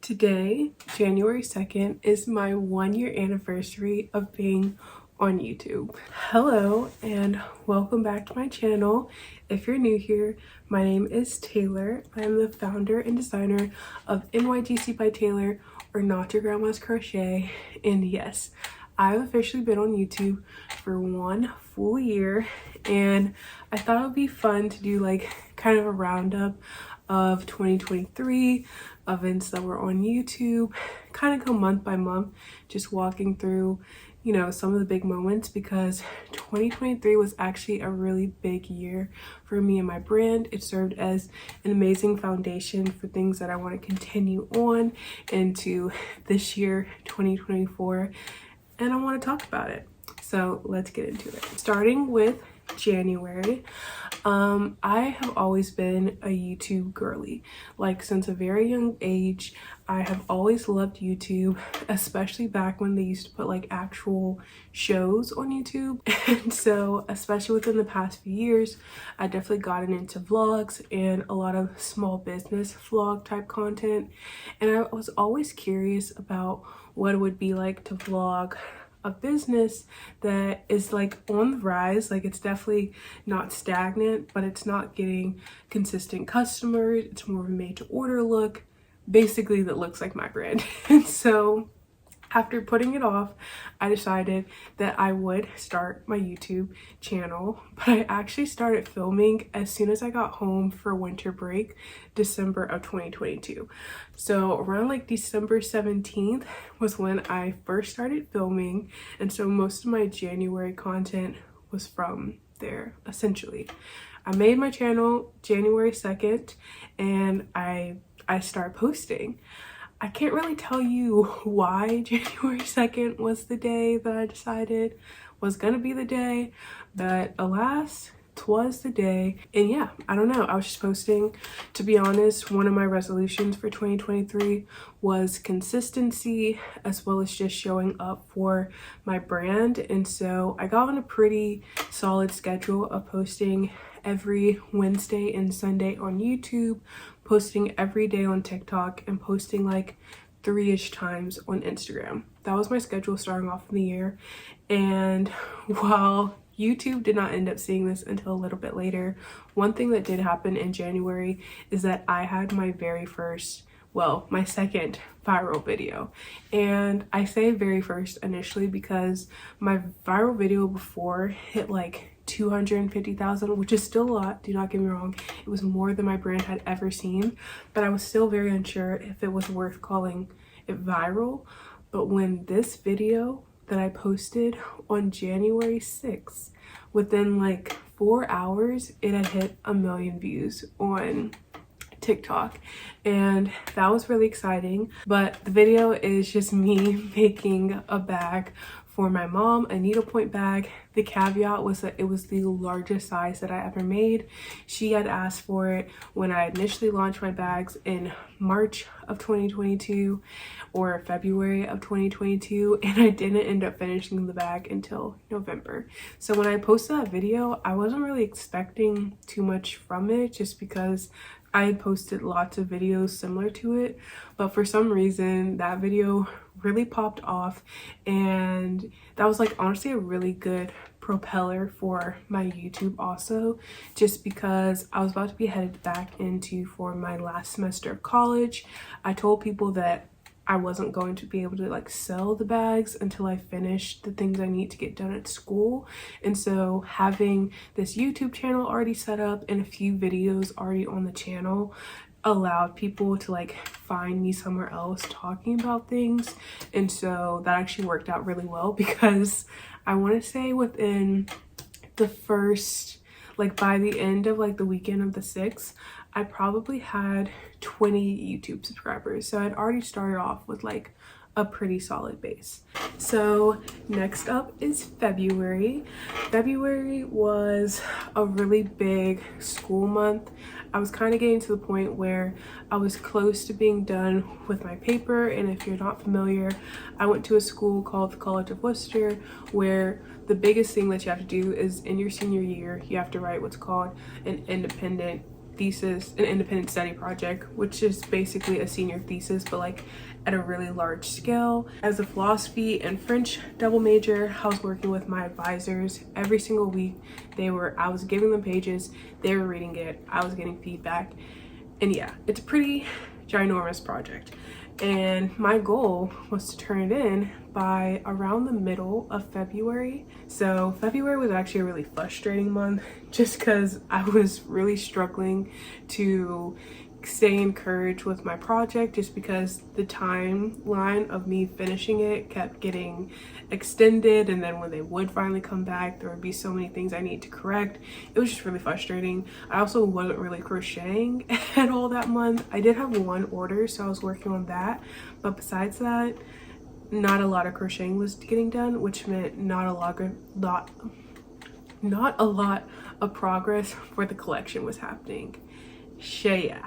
Today, January 2nd, is my 1 year anniversary of being on YouTube. Hello and welcome back to my channel. If you're new here, my name is Taylor. I am the founder and designer of NYGC by Taylor, or Not Your Grandma's Crochet. And yes, I've officially been on YouTube for 1 full year, and I thought it would be fun to do like kind of a roundup of 2023 events that were on YouTube, kind of go month by month, just walking through, you know, some of the big moments, because 2023 was actually a really big year for me and my brand. It served as an amazing foundation for things that I want to continue on into this year, 2024, and I want to talk about it. So let's get into it. Starting with January, I have always been a YouTube girly. Like, since a very young age, I have always loved YouTube, especially back when they used to put like actual shows on YouTube. And so, especially within the past few years, I definitely gotten into vlogs and a lot of small business vlog type content. And I was always curious about what it would be like to vlog a business that is like on the rise. Like, it's definitely not stagnant, but it's not getting consistent customers. It's more of a made to order look, basically, that looks like my brand. And so after putting it off, I decided that I would start my YouTube channel. But I actually started filming as soon as I got home for winter break, December of 2022. So around like December 17th was when I first started filming. And so most of my January content was from there, essentially. I made my channel January 2nd and I started posting. I can't really tell you why January 2nd was the day that I decided was gonna be the day, but alas, 'twas the day. And yeah, I don't know, I was just posting. To be honest, one of my resolutions for 2023 was consistency, as well as just showing up for my brand. And so I got on a pretty solid schedule of posting every Wednesday and Sunday on YouTube, posting every day on TikTok, and posting like 3-ish times on Instagram. That was my schedule starting off in the year. And while YouTube did not end up seeing this until a little bit later, one thing that did happen in January is that I had my very first, well, my second viral video. And I say very first initially because my viral video before hit like 250,000, which is still a lot, do not get me wrong. It was more than my brand had ever seen, but I was still very unsure if it was worth calling it viral. But when this video that I posted on January 6th, within like 4 hours, it had hit 1 million views on TikTok, and that was really exciting. But the video is just me making a bag for my mom, a needlepoint bag. The caveat was that it was the largest size that I ever made. She had asked for it when I initially launched my bags in March of 2022 or February of 2022, and I didn't end up finishing the bag until November. So when I posted that video, I wasn't really expecting too much from it, just because I had posted lots of videos similar to it, but for some reason that video really popped off, and that was like honestly a really good propeller for my YouTube also, just because I was about to be headed back into for my last semester of college. I told people that I wasn't going to be able to like sell the bags until I finished the things I need to get done at school. And so having this YouTube channel already set up and a few videos already on the channel allowed people to like find me somewhere else talking about things. And so that actually worked out really well, because I want to say within the first, like by the end of like the weekend of the 6th, I probably had 20 YouTube subscribers. So I'd already started off with like a pretty solid base. So next up is February. February was a really big school month. I was kind of getting to the point where I was close to being done with my paper. And if you're not familiar, I went to a school called the College of Worcester, where the biggest thing that you have to do is in your senior year, you have to write what's called an independent thesis, an independent study project, which is basically a senior thesis, but like at a really large scale. As a philosophy and French double major, I was working with my advisors every single week. I was giving them pages, they were reading it, I was getting feedback. And yeah, it's a pretty ginormous project. And my goal was to turn it in by around the middle of February. So February was actually a really frustrating month just because I was really struggling to stay encouraged with my project, just because the timeline of me finishing it kept getting extended, and then when they would finally come back, there would be so many things I need to correct. It was just really frustrating. I also wasn't really crocheting at all that month. I did have one order, so I was working on that, but besides that, not a lot of crocheting was getting done, which meant not a lot of progress for the collection was happening. Yeah,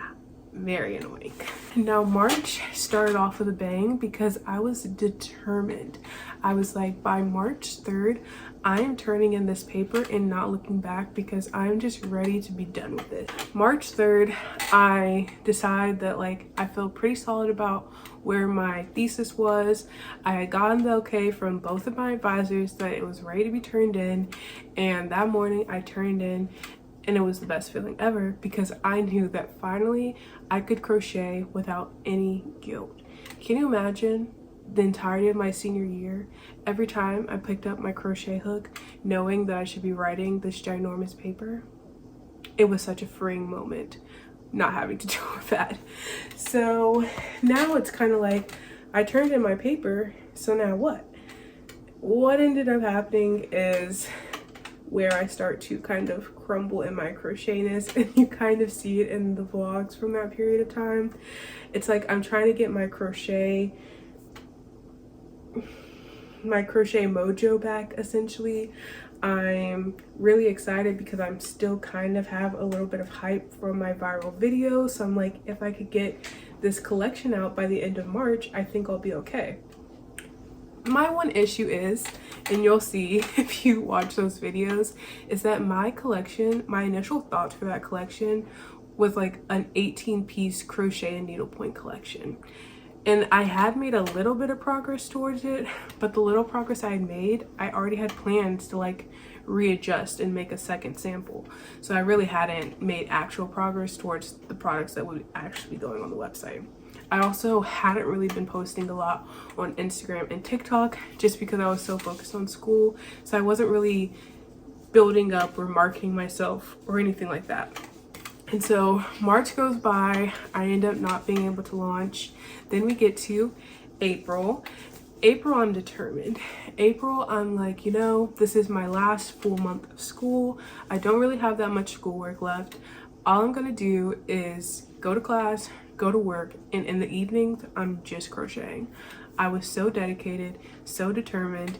very annoying. Now March started off with a bang because I was determined. I was like, by March 3rd, I am turning in this paper and not looking back, because I'm just ready to be done with it. March 3rd, I decided that like I feel pretty solid about where my thesis was. I had gotten the okay from both of my advisors that it was ready to be turned in, and that morning I turned in, and it was the best feeling ever because I knew that finally I could crochet without any guilt. Can you imagine the entirety of my senior year, every time I picked up my crochet hook, knowing that I should be writing this ginormous paper? It was such a freeing moment not having to deal with that. So now it's kind of like I turned in my paper, so now what? What ended up happening is where I start to kind of crumble in my crochetness, and you kind of see it in the vlogs from that period of time. It's like I'm trying to get my crochet mojo back, essentially. I'm really excited because I'm still kind of have a little bit of hype from my viral video, so I'm like, if I could get this collection out by the end of March, I think I'll be okay. My one issue is, and you'll see if you watch those videos, is that my collection, my initial thoughts for that collection was like an 18-piece crochet and needlepoint collection. And I had made a little bit of progress towards it, but the little progress I had made, I already had plans to like readjust and make a second sample. So I really hadn't made actual progress towards the products that would actually be going on the website. I also hadn't really been posting a lot on Instagram and TikTok just because I was so focused on school. So I wasn't really building up or marketing myself or anything like that. And so March goes by, I end up not being able to launch. Then we get to April. I'm determined. April, I'm like, you know, this is my last full month of school. I don't really have that much schoolwork left. All I'm gonna do is go to class, go to work, and in the evenings, I'm just crocheting. I was so dedicated, so determined.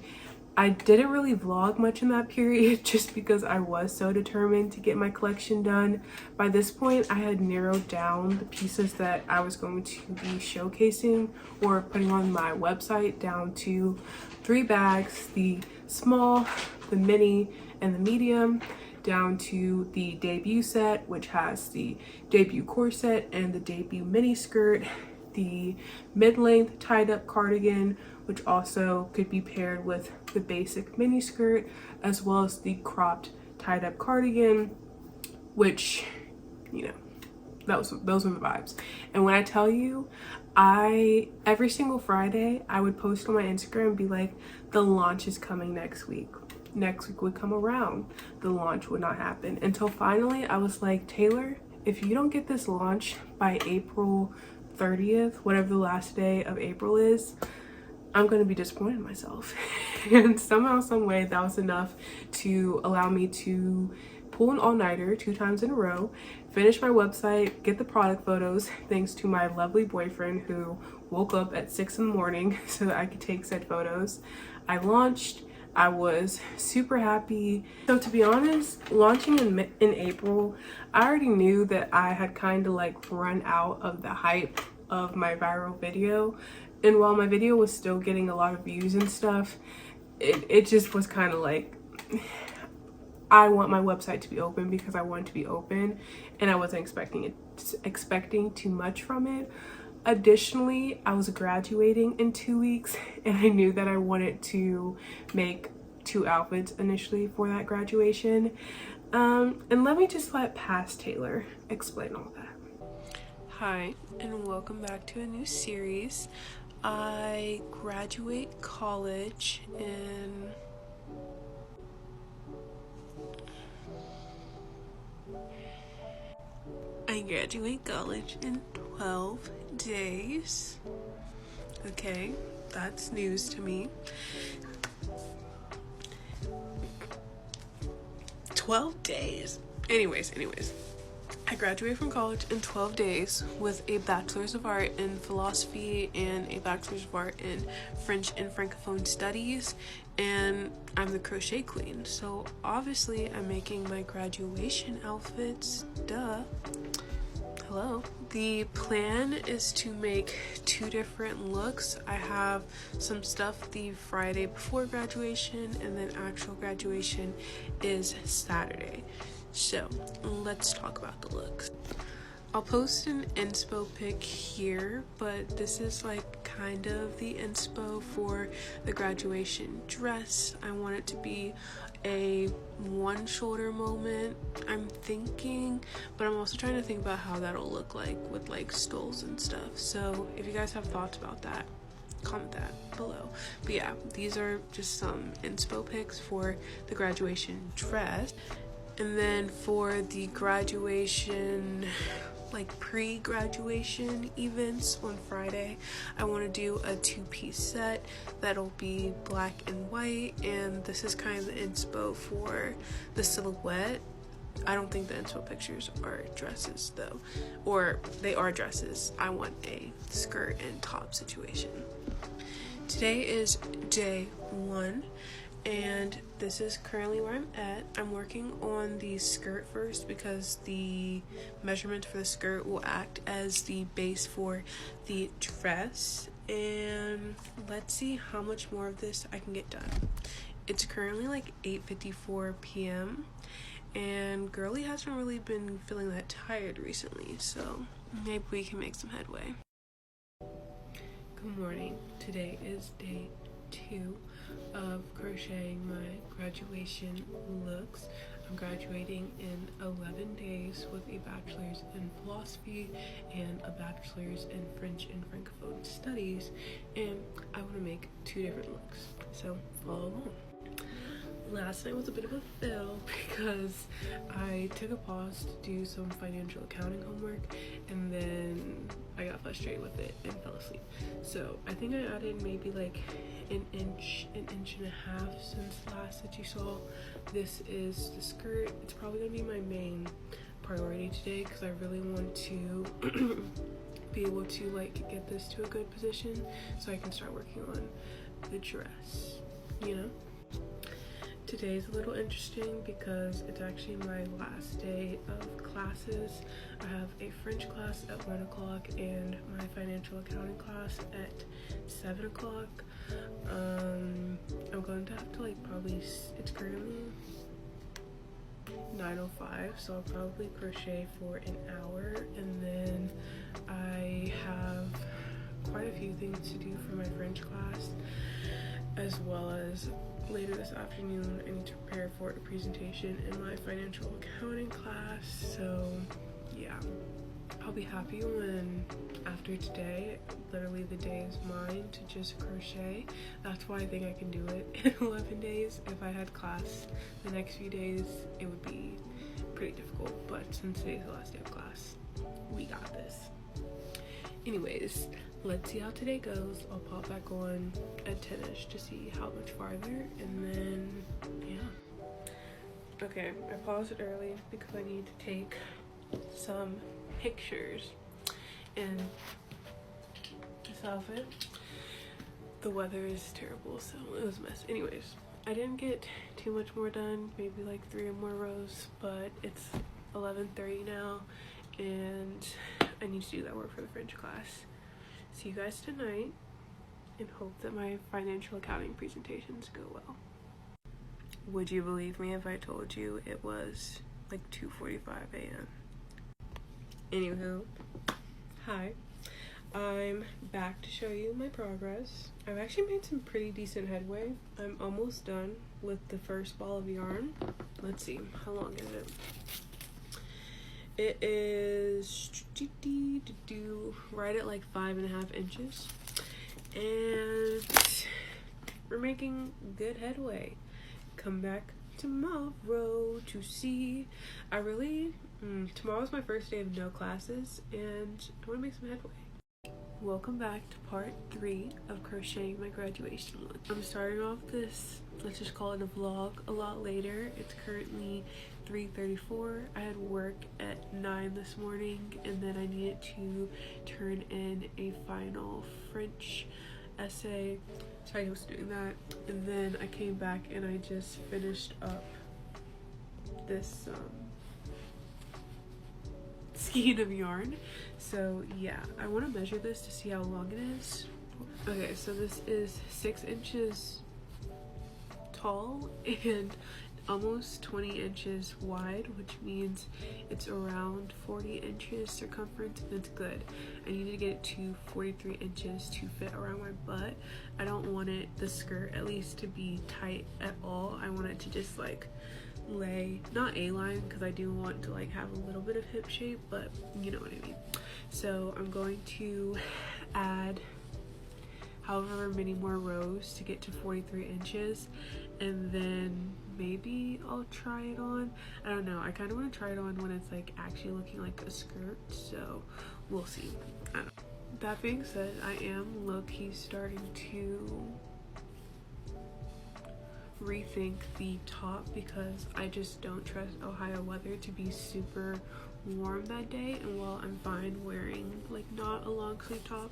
I didn't really vlog much in that period just because I was so determined to get my collection done. By this point, I had narrowed down the pieces that I was going to be showcasing or putting on my website down to 3 bags: the small, the mini, and the medium, down to the debut set, which has the debut corset and the debut mini skirt, the mid-length tied up cardigan, which also could be paired with the basic mini skirt, as well as the cropped tied up cardigan, which, you know, those were the vibes. And when I tell you, every single Friday I would post on my Instagram and be like, the launch is coming next week. Next week would come around, the launch would not happen, until finally I was like, Taylor, if you don't get this launch by April 30th, whatever the last day of April is, I'm going to be disappointed in myself. And somehow, some way, that was enough to allow me to pull an all-nighter 2 times in a row, finish my website, get the product photos, thanks to my lovely boyfriend who woke up at 6 in the morning so that I could take said photos. I launched. I was super happy. So to be honest, launching in April, I already knew that I had kind of like run out of the hype of my viral video. And while my video was still getting a lot of views and stuff, it just was kind of like, I want my website to be open because I want it to be open, and I wasn't expecting too much from it. Additionally, I was graduating in 2 weeks, and I knew that I wanted to make 2 outfits initially for that graduation. And let me just let past Taylor explain all that. Hi, and welcome back to a new series. I graduate college in I graduate college in 12 days. Okay, that's news to me. 12 days. Anyways. I graduated from college in 12 days with a Bachelor's of Art in Philosophy and a Bachelor's of Art in French and Francophone Studies, and I'm the crochet queen. So obviously I'm making my graduation outfits, duh. Hello. The plan is to make 2 different looks. I have some stuff the Friday before graduation, and then actual graduation is Saturday. So let's talk about the looks. I'll post an inspo pic here, but this is like kind of the inspo for the graduation dress. I want it to be a one shoulder moment, I'm thinking, but I'm also trying to think about how that'll look like with like stoles and stuff. So if you guys have thoughts about that, comment that below. But yeah, these are just some inspo pics for the graduation dress. And then for the graduation, like pre-graduation events on Friday, I want to do a 2-piece set that'll be black and white, and this is kind of the inspo for the silhouette. I don't think the inspo pictures are dresses though, or they are dresses. I want a skirt and top situation. Today is day 1. And this is currently where I'm at. I'm working on the skirt first because the measurement for the skirt will act as the base for the dress. And let's see how much more of this I can get done. It's currently like 8:54 p.m. and girly hasn't really been feeling that tired recently, so maybe we can make some headway. Good morning. Today is day 2 of crocheting my graduation looks. I'm graduating in 11 days with a bachelor's in philosophy and a bachelor's in French and Francophone studies, and I want to make 2 different looks, so follow along. Last night was a bit of a fail because I took a pause to do some financial accounting homework, and then I got frustrated with it and fell asleep. So I think I added maybe like an inch and a half since last that you saw. This is the skirt. It's probably gonna be my main priority today because I really want to be able to like get this to a good position so I can start working on the dress, you know. Today's a little interesting because it's actually my last day of classes. I have a French class at 1 o'clock and my financial accounting class at 7 o'clock. I'm going to have to like probably, it's currently 9:05, so I'll probably crochet for an hour, and then I have quite a few things to do for my French class, as well as later this afternoon I need to prepare for a presentation in my financial accounting class. So yeah, I'll be happy when after today literally the day is mine to just crochet. That's why I think I can do it in 11 days. If I had class the next few days it would be pretty difficult, but since today's the last day of class, we got this. Anyways, let's see how today goes. I'll pop back on at 10ish to see how much farther, and then yeah. Okay, I paused it early because I need to take some pictures in this outfit. The weather is terrible, so it was a mess. Anyways, I didn't get too much more done, maybe like 3 more rows, but it's 11:30 now and I need to do that work for the French class. See you guys tonight and hope that my financial accounting presentations go well. Would you believe me if I told you it was like 2:45 a.m.? Anywho, hi. I'm back to show you my progress. I've actually made some pretty decent headway. I'm almost done with the first ball of yarn. Let's see, how long is it? It is right at like 5.5 inches. And we're making good headway. Come back tomorrow to see. Tomorrow's my first day of no classes and I want to make some headway. Welcome back to part 3 of crocheting my graduation look. I'm starting off this, let's just call it a vlog, a lot later. It's currently 3:34. I had work at 9 this morning and then I needed to turn in a final French essay, so I was doing that, and then I came back and I just finished up this skein of yarn. So yeah, I want to measure this to see how long it is. Okay, so this is 6 inches tall and almost 20 inches wide, which means it's around 40 inches circumference, and it's good. I need to get it to 43 inches to fit around my butt. I don't want the skirt at least to be tight at all. I want it to just like lay, not A-line, because I do want to like have a little bit of hip shape, but you know what I mean. So I'm going to add however many more rows to get to 43 inches, and then maybe I'll try it on. I don't know, I kind of want to try it on when it's like actually looking like a skirt, so we'll see. I don't know. That being said, I am low-key starting to rethink the top because I just don't trust Ohio weather to be super warm that day, and while I'm fine wearing like not a long sleeve top,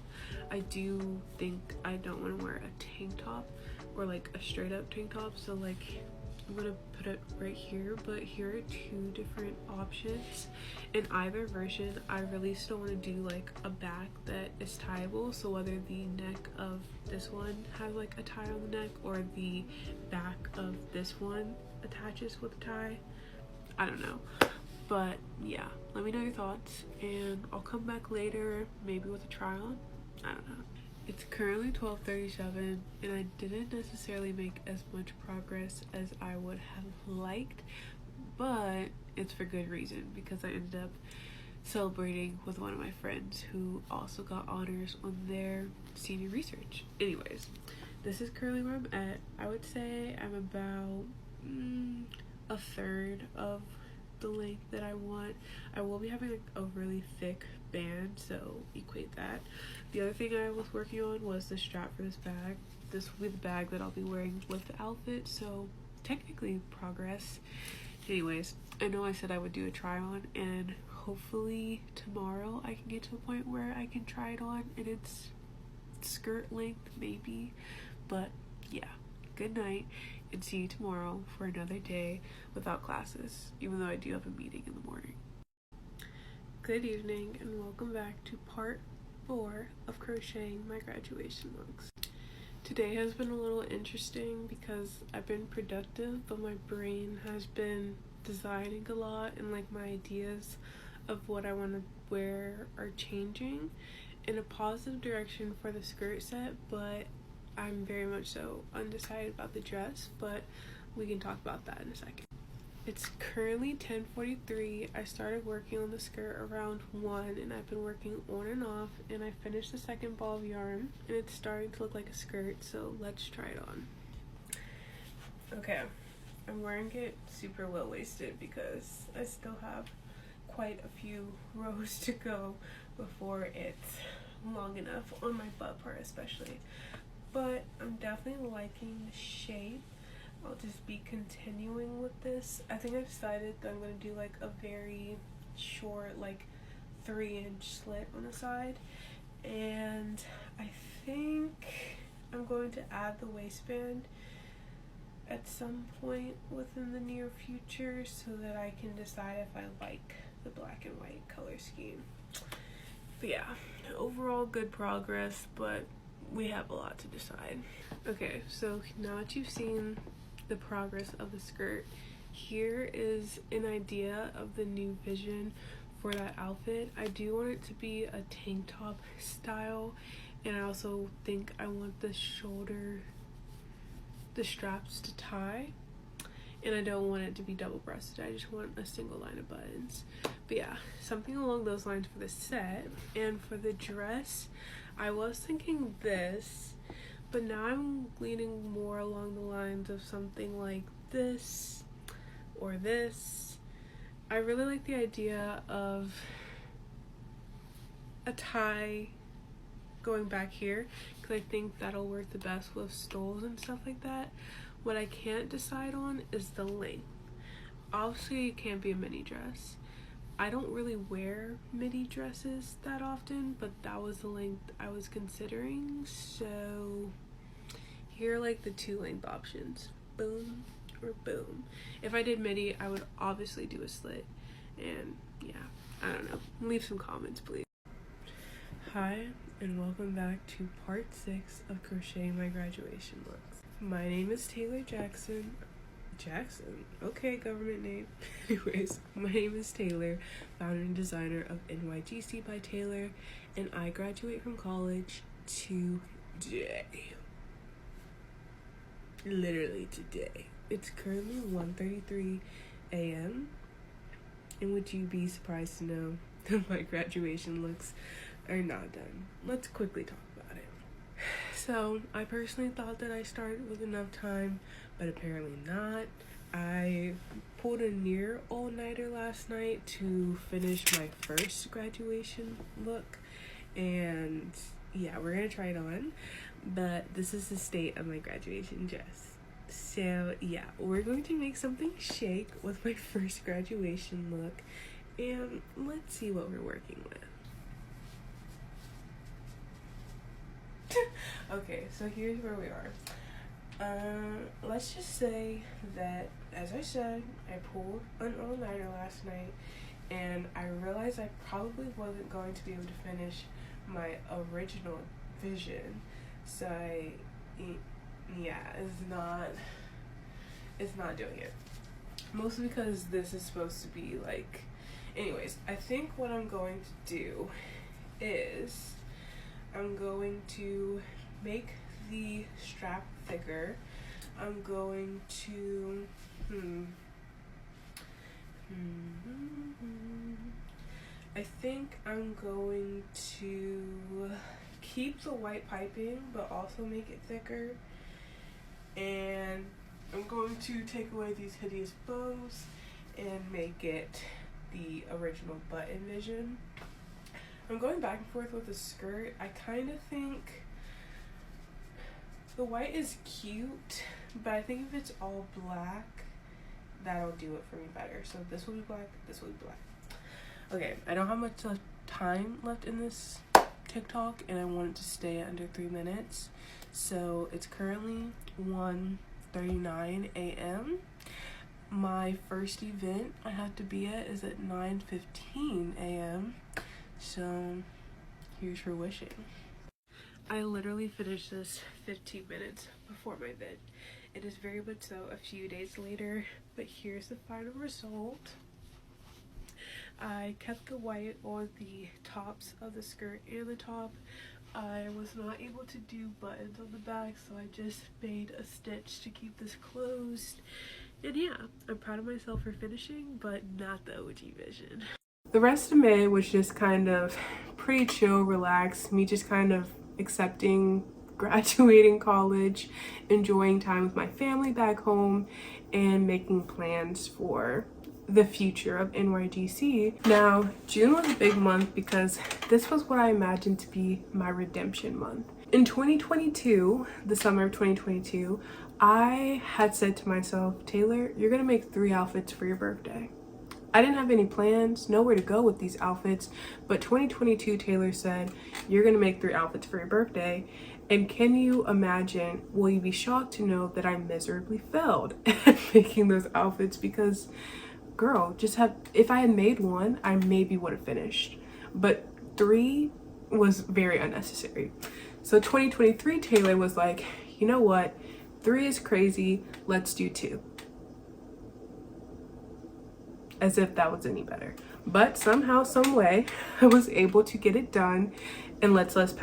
I do think I don't want to wear a tank top or like a straight up tank top. So like I'm gonna put it right here, but here are 2 different options. In either version, I really still want to do like a back that is tieable, so whether the neck of this one has like a tie on the neck or the back of this one attaches with a tie, I don't know. But yeah, let me know your thoughts and I'll come back later, maybe with a try on. I don't know. It's currently 12:37 and I didn't necessarily make as much progress as I would have liked, but it's for good reason because I ended up celebrating with one of my friends who also got honors on their senior research. Anyways, this is currently where I'm at. I would say I'm about a third of the length that I want. I will be having like a really thick band, so equate that. The other thing I was working on was the strap for this bag. This will be the bag that I'll be wearing with the outfit, so technically progress. Anyways, I know I said I would do a try on, and hopefully tomorrow I can get to a point where I can try it on and it's skirt length maybe. But yeah, good night and see you tomorrow for another day without classes, even though I do have a meeting in the morning. Good evening and welcome back to part 4 of crocheting my graduation looks. Today has been a little interesting because I've been productive, but my brain has been designing a lot, and like my ideas of what I want to wear are changing in a positive direction for the skirt set, but I'm very much so undecided about the dress, but we can talk about that in a second. It's currently 10:43. I started working on the skirt around 1 and I've been working on and off, and I finished the second ball of yarn and it's starting to look like a skirt, so let's try it on. Okay, I'm wearing it super low-waisted because I still have quite a few rows to go before it's long enough on my butt part especially, but I'm definitely liking the shape. I'll just be continuing with this. I think I decided that I'm going to do like a very short, like 3-inch slit on the side, and I think I'm going to add the waistband at some point within the near future so that I can decide if I like the black and white color scheme. But yeah, overall good progress, but we have a lot to decide. Okay, so now that you've seen the progress of the skirt. Here is an idea of the new vision for that outfit. I do want it to be a tank top style, and I also think I want the straps to tie, and I don't want it to be double breasted. I just want a single line of buttons. But yeah, something along those lines for the set. And for the dress, I was thinking this, but now I'm leaning more along the lines of something like this or this. I really like the idea of a tie going back here, because I think that'll work the best with stoles and stuff like that. What I can't decide on is the length. Obviously it can't be a mini dress. I don't really wear midi dresses that often, but that was the length I was considering. So here are like the two length options, boom or boom. If I did midi, I would obviously do a slit, and yeah, I don't know, leave some comments please. Hi, and welcome back to part 6 of crocheting my graduation looks. My name is Taylor Jackson, okay, government name. Anyways, my name is Taylor, founder and designer of NYGC by Taylor, and I graduate from college today. Literally today. It's currently 1:33 a.m. and would you be surprised to know that my graduation looks are not done? Let's quickly talk about it. So I personally thought that I started with enough time, but apparently not. I pulled a near all-nighter last night to finish my first graduation look, and yeah, we're gonna try it on, but this is the state of my graduation dress. So yeah, we're going to make something shake with my first graduation look, and let's see what we're working with. Okay, so here's where we are. Let's just say that, as I said, I pulled an all-nighter last night, and I realized I probably wasn't going to be able to finish my original vision. So it's not doing it. Mostly because this is supposed to be like, anyways, I think what I'm going to do is I'm going to make the strap thicker. I'm going to I think I'm going to keep the white piping but also make it thicker, and I'm going to take away these hideous bows and make it the original button vision. I'm going back and forth with the skirt. I kind of think the white is cute, but I think if it's all black, that'll do it for me better. So this will be black, this will be black. Okay, I don't have much time left in this TikTok, and I want it to stay under 3 minutes. So it's currently 1:39 a.m. My first event I have to be at is at 9:15 a.m. So here's for wishing. I literally finished this 15 minutes before my event. It is very much so a few days later, but here's the final result. I kept the white on the tops of the skirt and the top. I was not able to do buttons on the back, so I just made a stitch to keep this closed. And yeah, I'm proud of myself for finishing, but not the OG vision. The rest of May was just kind of pretty chill, relaxed, me just kind of accepting graduating college, enjoying time with my family back home, and making plans for the future of NYGC. Now, June was a big month because this was what I imagined to be my redemption month. In 2022, the summer of 2022, I had said to myself, Taylor, you're gonna make 3 outfits for your birthday. I didn't have any plans, nowhere to go with these outfits, but 2022 Taylor said, you're gonna make 3 outfits for your birthday. And can you imagine, will you be shocked to know that I miserably failed at making those outfits? Because girl, if I had made 1, I maybe would have finished, but 3 was very unnecessary. So 2023 Taylor was like, you know what, 3 is crazy, let's do 2. As if that was any better. But somehow, some way, I was able to get it done. And let's let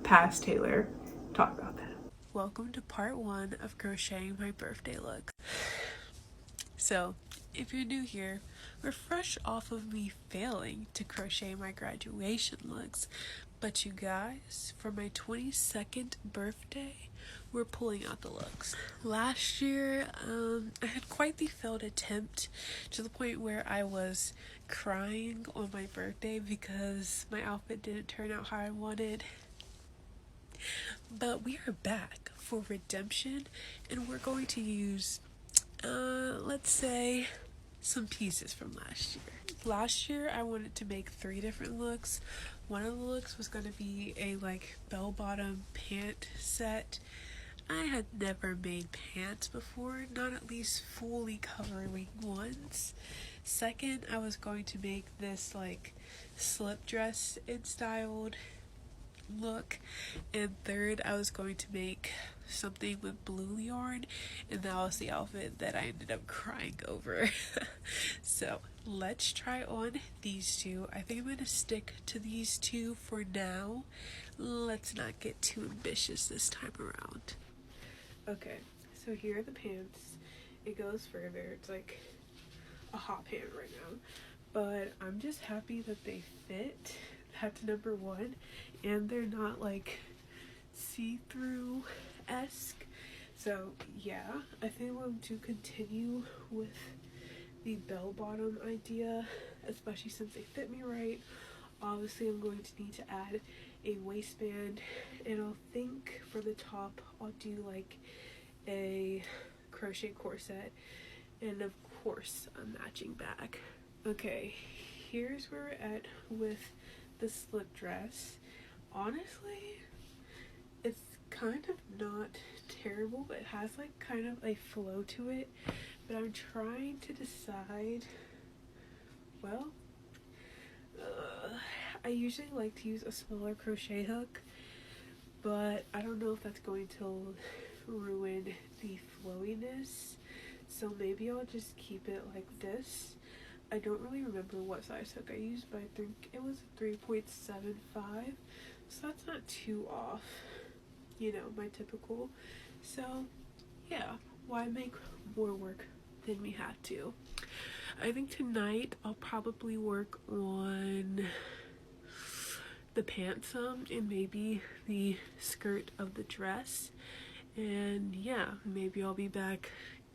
Past Taylor talk about that. Welcome to part 1 of crocheting my birthday look. So, if you're new here, we're fresh off of me failing to crochet my graduation looks. But you guys, for my 22nd birthday, we're pulling out the looks. Last year, I had quite the failed attempt, to the point where I was crying on my birthday because my outfit didn't turn out how I wanted. But we are back for redemption, and we're going to use, let's say, some pieces from last year. Last year, I wanted to make 3 different looks. One of the looks was going to be a bell-bottom pant set. I had never made pants before, not at least fully covering ones. Second, I was going to make this slip dress and styled look. And third, I was going to make something with blue yarn, and that was the outfit that I ended up crying over. So let's try on these 2. I think I'm going to stick to these 2 for now. Let's not get too ambitious this time around. Okay, so here are the pants. It goes further. It's like a hot pant right now, but I'm just happy that they fit. That's number 1, and they're not see-through-esque. So yeah, I think I'm going to continue with the bell-bottom idea, especially since they fit me right. Obviously, I'm going to need to add a waistband, and I'll think for the top I'll do a crochet corset, and of course a matching bag. Okay, here's where we're at with the slip dress. Honestly, it's kind of not terrible, but it has kind of a flow to it, but I'm trying to decide. Well, I usually like to use a smaller crochet hook, but I don't know if that's going to ruin the flowiness, so maybe I'll just keep it like this. I don't really remember what size hook I used, but I think it was 3.75, so that's not too off, my typical. So yeah, why make more work than we had to? I think tonight I'll probably work on the pants some, and maybe the skirt of the dress, and yeah, maybe I'll be back.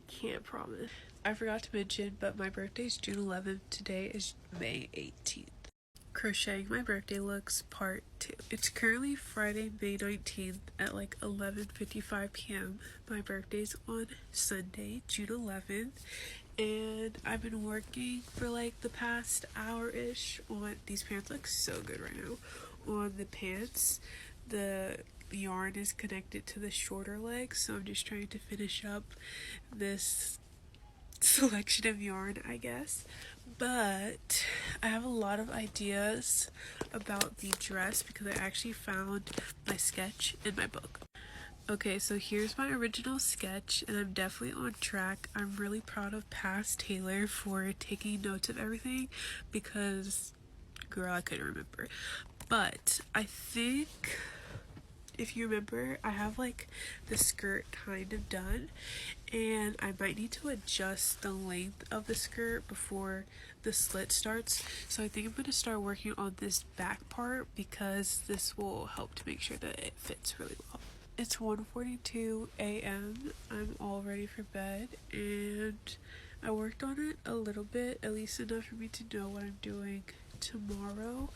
Can't promise. I forgot to mention, but my birthday's June 11th. Today is May 18th. Crocheting my birthday looks part 2. It's currently Friday, May 19th at 11:55 p.m. My birthday's on Sunday, June 11th, and I've been working for the past hour-ish on these pants. Look so good right now. On the pants, the yarn is connected to the shorter legs, so I'm just trying to finish up this selection of yarn, I guess. But I have a lot of ideas about the dress because I actually found my sketch in my book. Okay, so here's my original sketch, and I'm definitely on track. I'm really proud of Past Taylor for taking notes of everything because, girl, I couldn't remember. But I think, if you remember, I have the skirt kind of done, and I might need to adjust the length of the skirt before the slit starts. So I think I'm going to start working on this back part because this will help to make sure that it fits really well. It's 1:42 a.m. I'm all ready for bed, and I worked on it a little bit, at least enough for me to know what I'm doing tomorrow.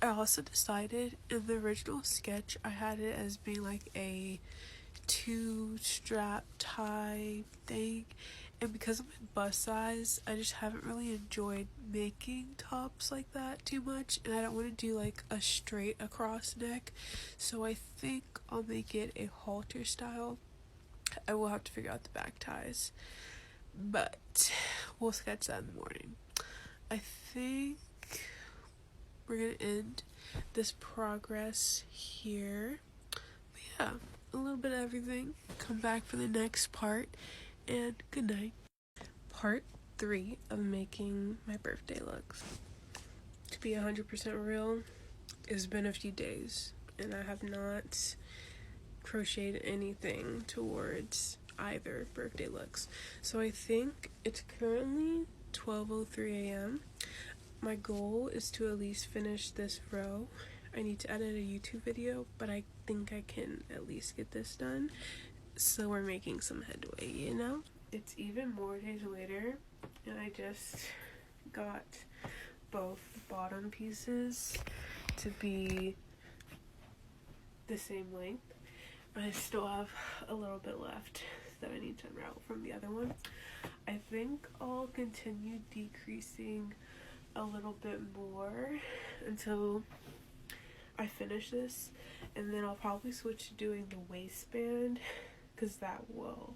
I also decided in the original sketch I had it as being a 2-strap tie thing, and because of my bust size, I just haven't really enjoyed making tops like that too much, and I don't want to do a straight across neck, so I think I'll make it a halter style. I will have to figure out the back ties, but we'll sketch that in the morning. I think we're gonna end this progress here. But yeah, a little bit of everything. Come back for the next part, and good night. Part 3 of making my birthday looks. To be 100% real, it's been a few days, and I have not crocheted anything towards either birthday looks. So I think it's currently 12:03 a.m. My goal is to at least finish this row. I need to edit a YouTube video, but I think I can at least get this done. So we're making some headway, you know? It's even more days later, and I just got both bottom pieces to be the same length. I still have a little bit left that I need to unravel from the other one. I think I'll continue decreasing a little bit more until I finish this, and then I'll probably switch to doing the waistband because that will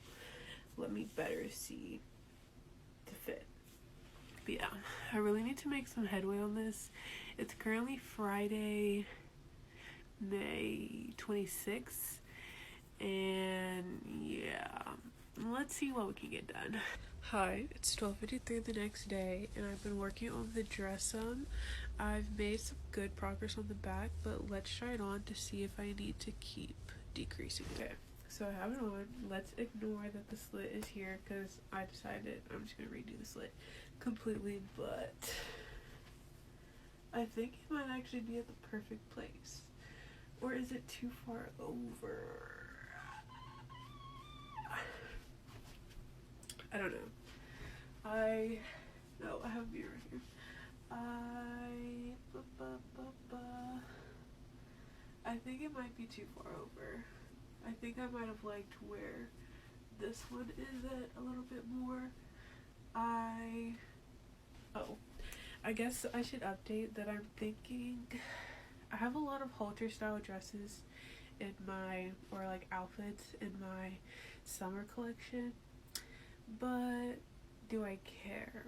let me better see the fit. But yeah, I really need to make some headway on this. It's currently Friday, May 26th, and yeah, let's see what we can get done. Hi, it's 12:53 the next day, and I've been working on the dress some. I've made some good progress on the back, but let's try it on to see if I need to keep decreasing. Okay, so I have it on. Let's ignore that the slit is here because I decided I'm just gonna redo the slit completely, but I think it might actually be at the perfect place. Or is it too far over? I don't know. I have a mirror here. I think it might be too far over. I think I might have liked where this one is at a little bit more. I guess I should update that I'm thinking I have a lot of halter style dresses in my, or like outfits in my summer collection, but do I care?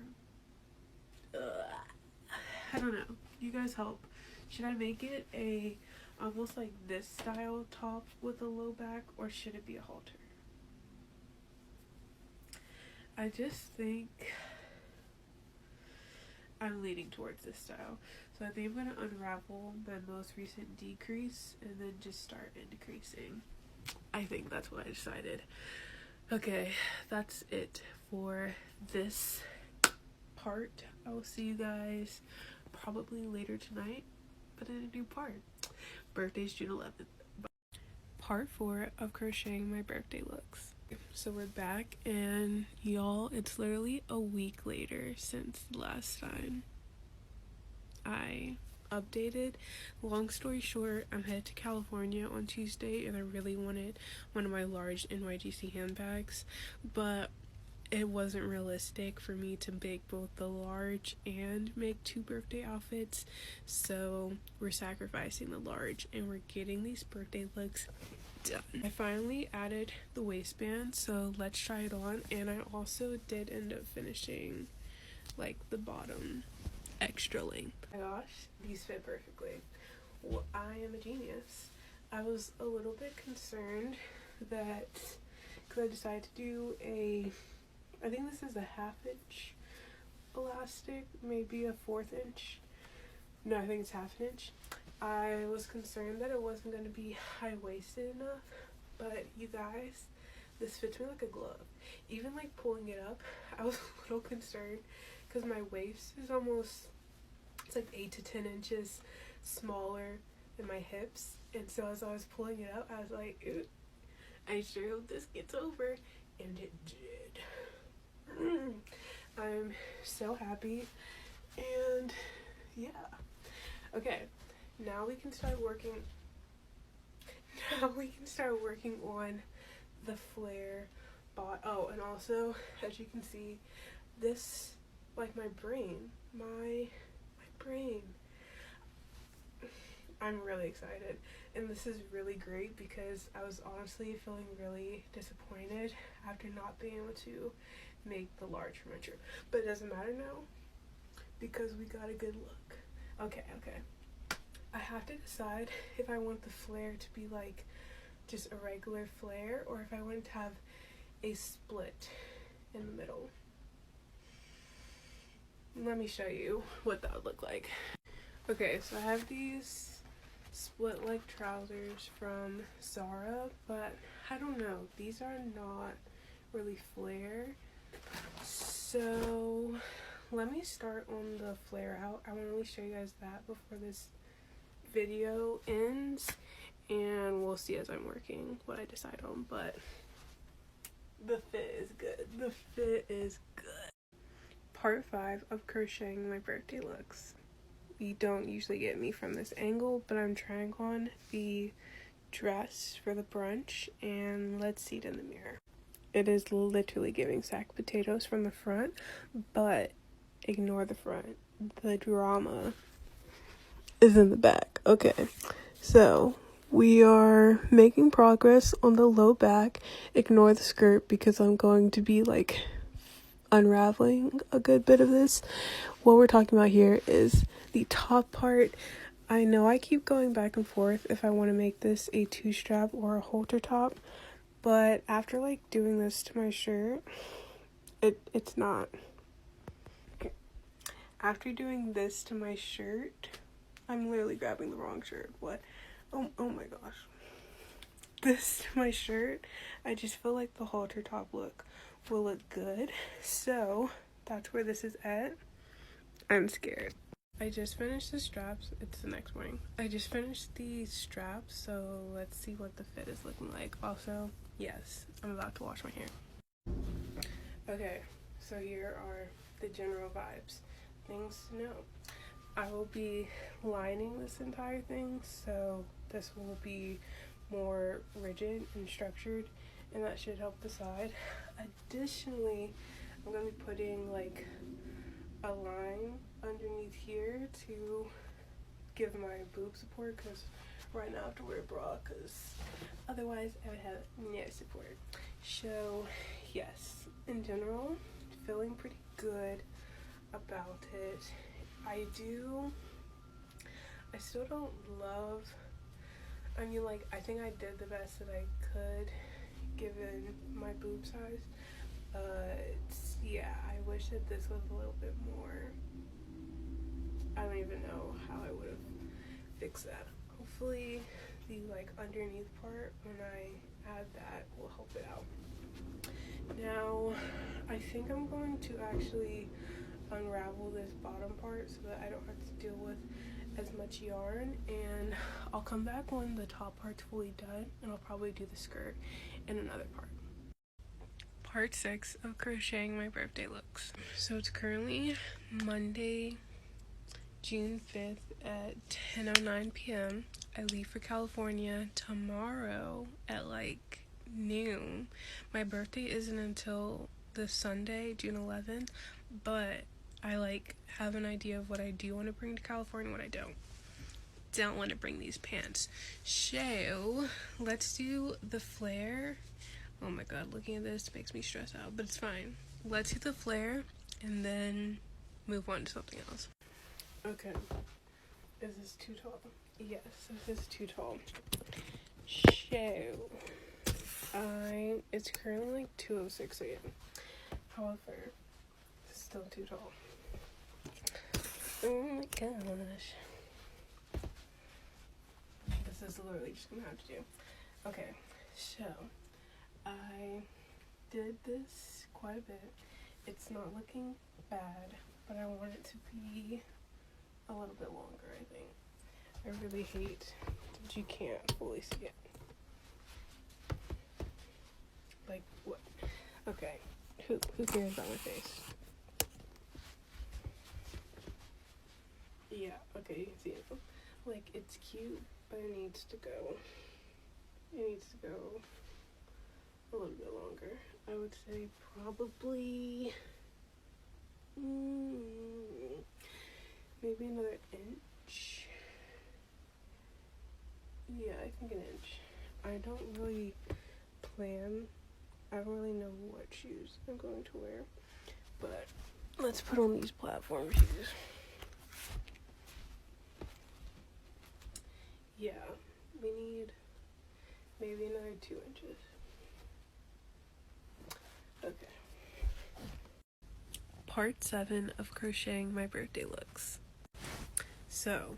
I don't know. You guys help. Should I make it a almost like this style top with a low back, or should it be a halter? I just think I'm leaning towards this style. So I think I'm going to unravel my most recent decrease and then just start increasing. I think that's what I decided. Okay, that's it for this part. I will see you guys probably later tonight, but in a new part. Birthday's June 11th. Part 4 of crocheting my birthday looks. So we're back, and y'all, it's literally a week later since the last time I updated. Long story short, I'm headed to California on Tuesday, and I really wanted one of my large NYGC handbags, but it wasn't realistic for me to make both the large and make 2 birthday outfits, so we're sacrificing the large and we're getting these birthday looks done. I finally added the waistband, so let's try it on. And I also did end up finishing like the bottom extra length. Oh my gosh, these fit perfectly. Well, I am a genius. I was a little bit concerned that, because I decided to do I think this is a 1/2 inch elastic, maybe a 1/4 inch. No, I think it's 1/2 inch. I was concerned that it wasn't going to be high-waisted enough, but you guys, this fits me like a glove. Even like pulling it up, I was a little concerned because my waist is almost, it's like 8 to 10 inches smaller than my hips, and so as I was pulling it up, I was like, ooh, I sure hope this gets over, and it did. I'm so happy, and yeah. Okay, now we can start working on the flare bot. Oh, and also, as you can see, this, like my brain, I'm really excited, and this is really great because I was honestly feeling really disappointed after not being able to make the large furniture, but it doesn't matter now because we got a good look. Okay, I have to decide if I want the flare to be like just a regular flare, or if I wanted to have a split in the middle. Let me show you what that would look like. Okay, so I have these split leg trousers from Zara, but I don't know, these are not really flare. So let me start on the flare out. I want to really show you guys that before this video ends, and we'll see as I'm working what I decide on, but the fit is good. The fit is good. Part 5 of crocheting my birthday looks. You don't usually get me from this angle, but I'm trying on the dress for the brunch, and let's see it in the mirror. It is literally giving sack potatoes from the front, but ignore the front. The drama is in the back. Okay, so we are making progress on the low back. Ignore the skirt because I'm going to be like unraveling a good bit of this. What we're talking about here is the top part. I know I keep going back and forth if I want to make this a 2-strap or a halter top, but after like doing this to my shirt, it's not. After doing this to my shirt, I'm literally grabbing the wrong shirt. What? Oh my gosh. This to my shirt, I just feel like the halter top look will look good. So that's where this is at. I'm scared. I just finished the straps. It's the next morning. I just finished the straps, so let's see what the fit is looking like. Also, yes, I'm about to wash my hair. Okay, so here are the general vibes. Things to know. I will be lining this entire thing, so this will be more rigid and structured, and that should help the side. Additionally, I'm going to be putting like a line underneath here to give my boob support, because right now I have to wear a bra because otherwise I would have no support. So yes, in general, feeling pretty good about it. I still don't love, I mean, like, I think I did the best that I could given my boob size, but yeah, I wish that this was a little bit more. I don't even know how I would have fixed that. Hopefully the like underneath part, when I add that, will help it out. Now I think I'm going to actually unravel this bottom part so that I don't have to deal with as much yarn, and I'll come back when the top part's fully done, and I'll probably do the skirt in another part. Part 6 of crocheting my birthday looks. So it's currently Monday, June 5th at 10:09 p.m. I leave for California tomorrow at like noon. My birthday isn't until this Sunday, June 11th, but I like have an idea of what I do want to bring to California, what I don't want to bring these pants. So let's do the flare. Oh my god, looking at this makes me stress out, but it's fine. Let's do the flare and then move on to something else. Okay, is this too tall? Yes, this is too tall. So it's currently like 2:06 a.m. However, it's still too tall. Oh my gosh. This is literally just gonna have to do. Okay, so I did this quite a bit. It's not looking bad, but I want it to be a little bit longer, I think. I really hate that you can't fully see it. Like, what? Okay, who cares about my face? Yeah, okay, you can see it. Like, it's cute, but it needs to go. It needs to go a little bit longer. I would say probably maybe another inch. Yeah, I think an inch. I don't really plan. I don't really know what shoes I'm going to wear, but let's put on these platform shoes. Yeah, we need maybe another 2 inches. Okay. Part 7 of crocheting my birthday looks. So,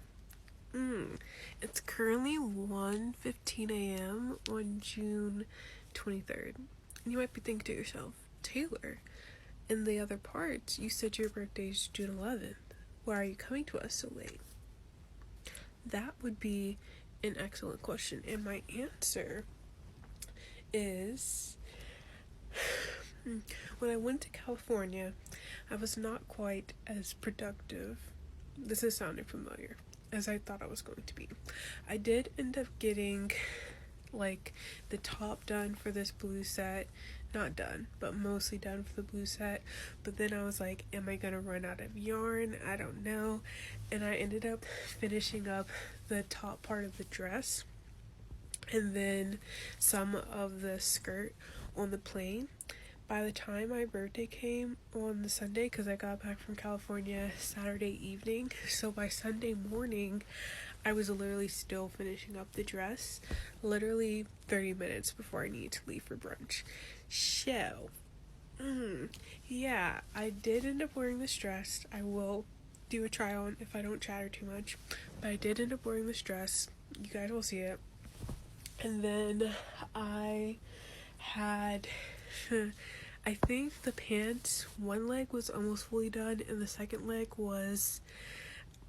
it's currently 1:15 a.m. on June 23rd. And you might be thinking to yourself, Taylor, in the other parts, you said your birthday is June 11th. Why are you coming to us so late? That would be an excellent question. And my answer is, when I went to California, I was not quite as productive. This is sounding familiar as I thought I was going to be. I did end up getting like the top done for this blue set. Not done, but mostly done for the blue set. But then I was like, am I gonna run out of yarn? I don't know. And I ended up finishing up the top part of the dress and then some of the skirt on the plane. By the time my birthday came on the Sunday, because I got back from California Saturday evening, so by Sunday morning, I was literally still finishing up the dress, literally 30 minutes before I needed to leave for brunch. So, yeah, I did end up wearing this dress. I will do a try on if I don't chatter too much, but I did end up wearing this dress. You guys will see it. And then I had... I think the pants, one leg was almost fully done, and the second leg was,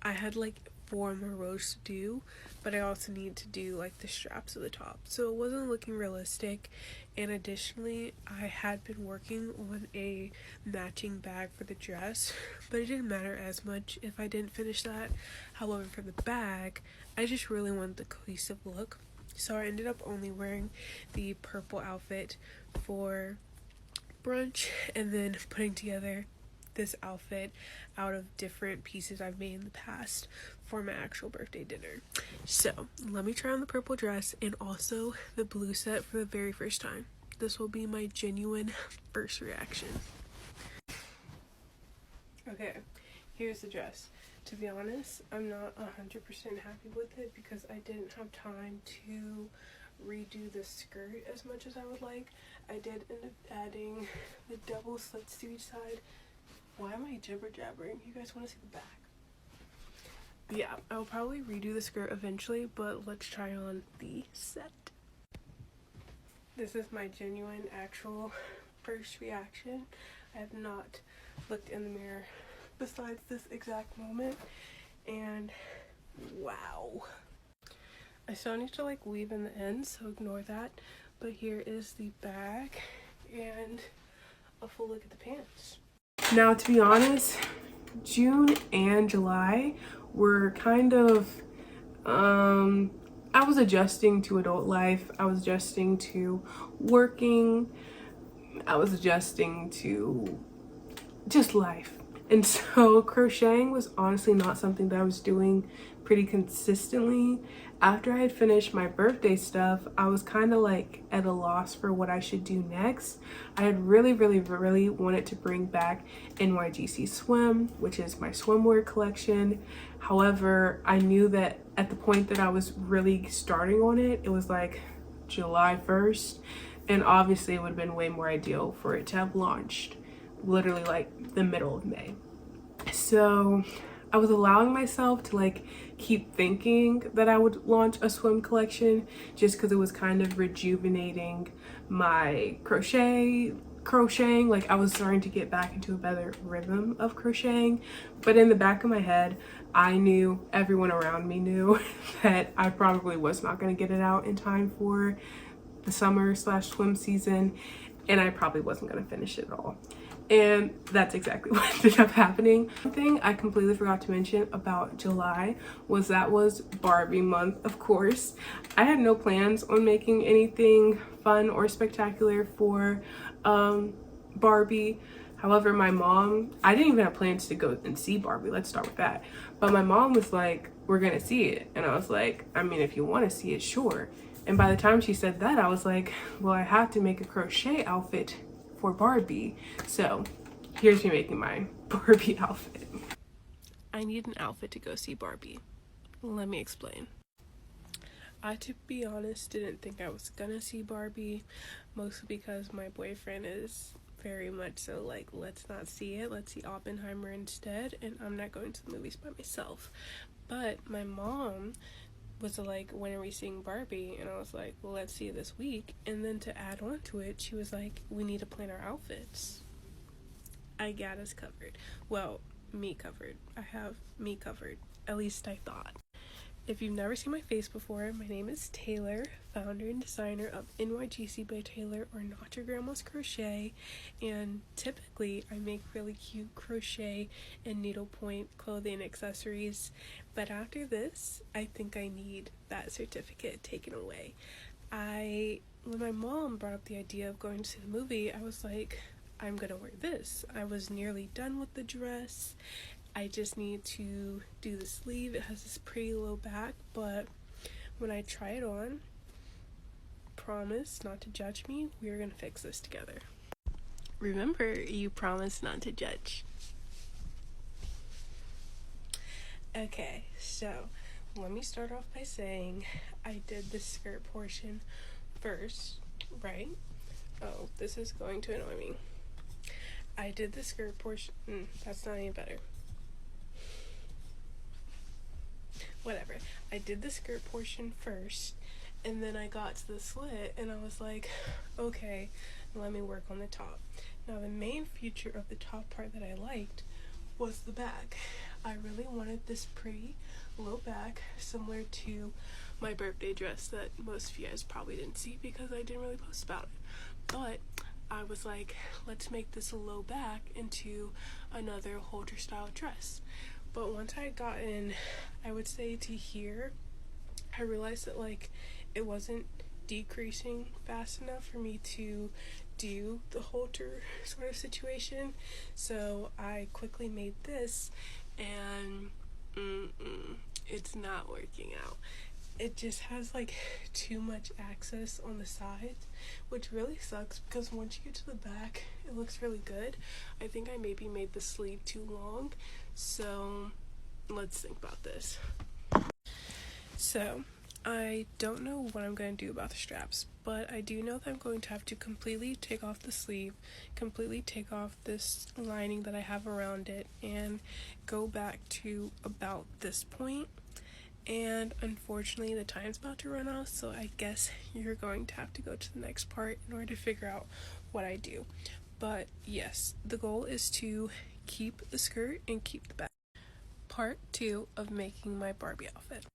I had like 4 more rows to do, but I also need to do like the straps of the top, so it wasn't looking realistic. And additionally, I had been working on a matching bag for the dress, but it didn't matter as much if I didn't finish that. However, for the bag, I just really wanted the cohesive look, so I ended up only wearing the purple outfit for brunch and then putting together this outfit out of different pieces I've made in the past for my actual birthday dinner. So let me try on the purple dress and also the blue set for the very first time. This will be my genuine first reaction. Okay, here's the dress. To be honest, I'm not 100% happy with it because I didn't have time to redo the skirt as much as I would like. I did end up adding the double slits to each side. Why am I jibber jabbering? You guys want to see the back? Yeah, I'll probably redo the skirt eventually, but let's try on the set. This is my genuine actual first reaction. I have not looked in the mirror besides this exact moment, and wow. I still need to like weave in the ends, so ignore that. But here is the back and a full look at the pants. Now, to be honest, June and July were kind of, I was adjusting to adult life. I was adjusting to working. I was adjusting to just life. And so crocheting was honestly not something that I was doing pretty consistently. After I had finished my birthday stuff, I was kind of like at a loss for what I should do next. I had really wanted to bring back NYGC swim, which is my swimwear collection. However, I knew that at the point that I was really starting on it, it was like July 1st. And obviously it would have been way more ideal for it to have launched literally like the middle of May. So I was allowing myself to like keep thinking that I would launch a swim collection just because it was kind of rejuvenating my crocheting. Like I was starting to get back into a better rhythm of crocheting. But in the back of my head, I knew, everyone around me knew, that I probably was not going to get it out in time for the summer/swim season, and I probably wasn't going to finish it at all. And that's exactly what ended up happening. One thing I completely forgot to mention about July was that was Barbie month, of course. I had no plans on making anything fun or spectacular for Barbie. However, my mom, I didn't even have plans to go and see Barbie. Let's start with that. But my mom was like, we're gonna see it. And I was like, I mean, if you want to see it, sure. And by the time she said that, I was like, well, I have to make a crochet outfit for Barbie. So here's me making my Barbie outfit. I need an outfit to go see Barbie. Let me explain. I, to be honest, didn't think I was gonna see Barbie, mostly because my boyfriend is very much so like, let's not see it, let's see Oppenheimer instead, and I'm not going to the movies by myself. But my mom was like, when are we seeing Barbie? And I was like, well, let's see it this week. And then to add on to it, she was like, we need to plan our outfits. I got us covered. Well, me covered. I have me covered. At least I thought. If you've never seen my face before, my name is Taylor, founder and designer of NYGC by Taylor, or Not Your Grandma's Crochet, and typically I make really cute crochet and needlepoint clothing and accessories, but after this, I think I need that certificate taken away. When my mom brought up the idea of going to the movie, I was like, I'm gonna wear this. I was nearly done with the dress. I just need to do the sleeve. It has this pretty low back, but when I try it on, promise not to judge me, we're gonna fix this together. Remember, you promised not to judge. Okay, so let me start off by saying I did the skirt portion first, right? Oh, this is going to annoy me. I did the skirt portion. That's not any better. Whatever. I did the skirt portion first, and then I got to the slit, and I was like, okay, let me work on the top. Now, the main feature of the top part that I liked was the back. I really wanted this pretty low back, similar to my birthday dress that most of you guys probably didn't see because I didn't really post about it. But I was like, let's make this a low back into another halter style dress. But once I got in, I would say to here, I realized that like it wasn't decreasing fast enough for me to do the halter sort of situation. So I quickly made this, and it's not working out. It just has like too much access on the sides, which really sucks because once you get to the back, it looks really good. I think I maybe made the sleeve too long, so let's think about this. So I don't know what I'm going to do about the straps, but I do know that I'm going to have to completely take off the sleeve, completely take off this lining that I have around it, and go back to about this point. And unfortunately the time's about to run out, so I guess you're going to have to go to the next part in order to figure out what I do. But yes, the goal is to keep the skirt and keep the back. Part 2 of making my Barbie outfit.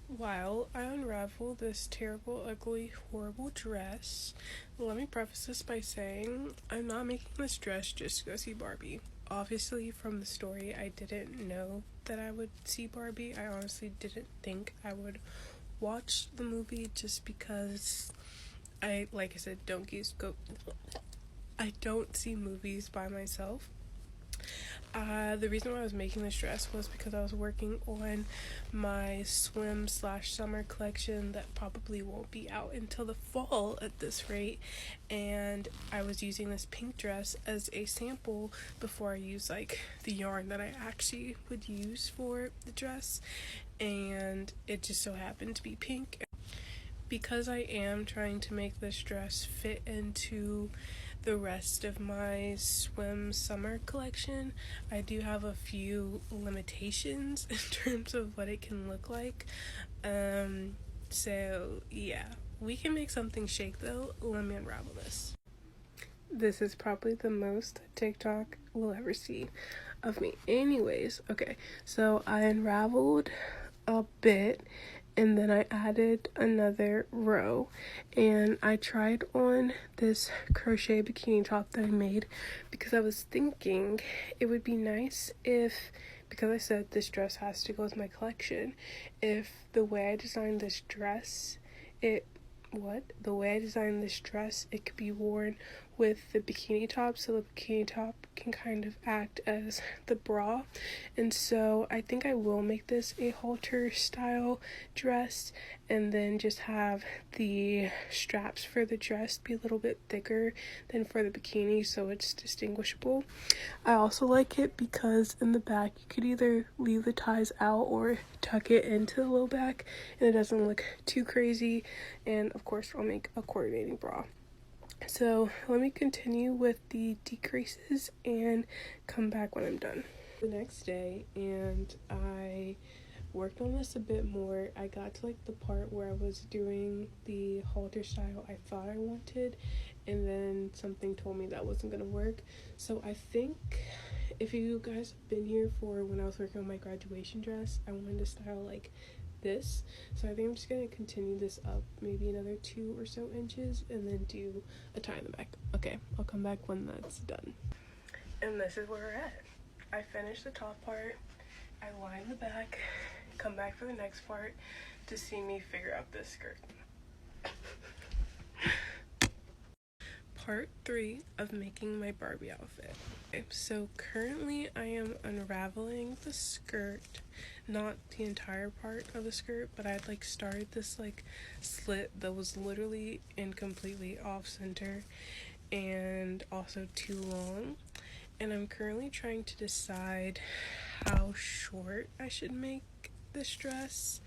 While I unravel this terrible, ugly, horrible dress, let me preface this by saying I'm not making this dress just to go see Barbie. Obviously, from the story, I didn't know that I would see Barbie. I honestly didn't think I would watch the movie just because I don't see movies by myself. The reason why I was making this dress was because I was working on my swim/summer collection that probably won't be out until the fall at this rate, and I was using this pink dress as a sample before I use like the yarn that I actually would use for the dress, and it just so happened to be pink. Because I am trying to make this dress fit into the rest of my swim summer collection, I do have a few limitations in terms of what it can look like. So yeah, we can make something shake though. Let me unravel this. This is probably the most TikTok will ever see of me. Anyways, okay, so I unraveled a bit and then I added another row, and I tried on this crochet bikini top that I made because I was thinking it would be nice if, because I said this dress has to go with my collection, if the way I designed this dress, it could be worn with the bikini top, so the bikini top can kind of act as the bra. And so I think I will make this a halter style dress, and then just have the straps for the dress be a little bit thicker than for the bikini, so it's distinguishable. I also like it because in the back you could either leave the ties out or tuck it into the low back, and it doesn't look too crazy. And of course I'll make a coordinating bra. So let me continue with the decreases and come back when I'm done. The next day, and I worked on this a bit more. I got to like the part where I was doing the halter style I thought I wanted, and then something told me that wasn't gonna work. So I think if you guys have been here for when I was working on my graduation dress, I wanted to style like this. So I think I'm just gonna continue this up maybe another 2 or so inches and then do a tie in the back. Okay, I'll come back when that's done. And this is where we're at. I finished the top part, I lined the back, come back for the next part to see me figure out this skirt. Part 3 of making my Barbie outfit. Okay, so currently I am unraveling the skirt, not the entire part of the skirt, but I'd like started this like slit that was literally and completely off center and also too long. And I'm currently trying to decide how short I should make this dress,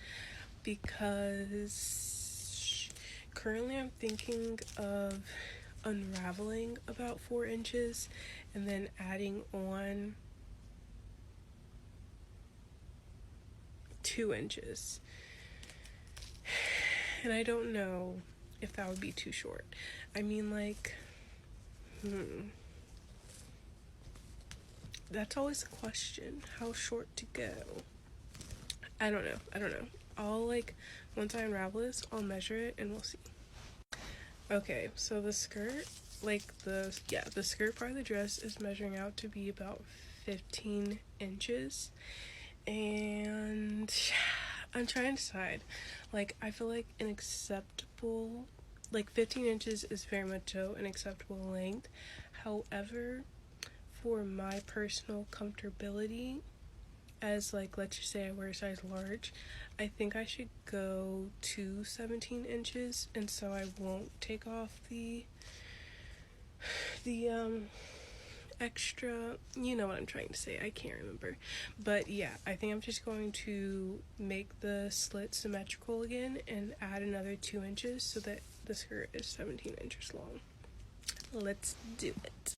because currently I'm thinking of unraveling about 4 inches and then adding on 2 inches. And I don't know if that would be too short. I mean, like, that's always a question, how short to go. I don't know. I'll like, once I unravel this, I'll measure it and we'll see. Okay, so the skirt, like the skirt part of the dress is measuring out to be about 15 inches. And I'm trying to decide. Like, I feel like an acceptable, like 15 inches is very much so an acceptable length. However, for my personal comfortability, as like, let's just say I wear a size large, I think I should go to 17 inches, and so I won't take off the extra, you know what I'm trying to say, I can't remember. But yeah, I think I'm just going to make the slit symmetrical again and add another 2 inches so that the skirt is 17 inches long. Let's do it.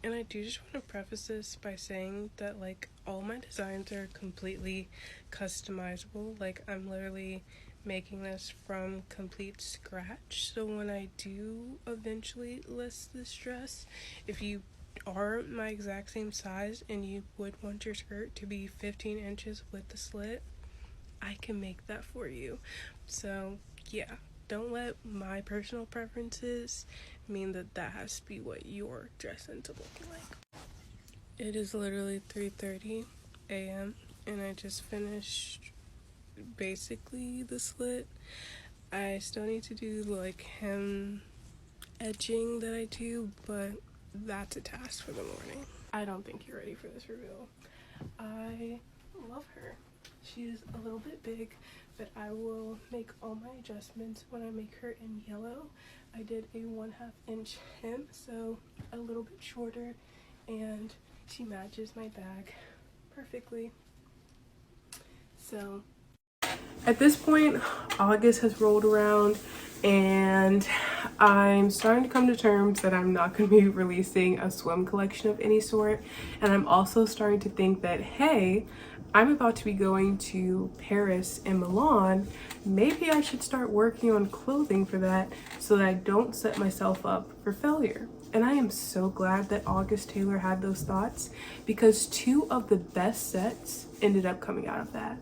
And I do just want to preface this by saying that like all my designs are completely customizable. Like, I'm literally making this from complete scratch. So when I do eventually list this dress, if you are my exact same size and you would want your skirt to be 15 inches with the slit, I can make that for you. So yeah, don't let my personal preferences mean that that has to be what your dress ends up looking like. It is literally 3:30 a.m. and I just finished basically the slit. I still need to do like hem edging that I do, but that's a task for the morning. I don't think you're ready for this reveal. I love her. She's a little bit big, but I will make all my adjustments when I make her in yellow. I did a 1/2 inch hem, so a little bit shorter, and she matches my bag perfectly. So at this point, August has rolled around and I'm starting to come to terms that I'm not going to be releasing a swim collection of any sort. And I'm also starting to think that, hey, I'm about to be going to Paris and Milan. Maybe I should start working on clothing for that so that I don't set myself up for failure. And I am so glad that August Taylor had those thoughts, because 2 of the best sets ended up coming out of that.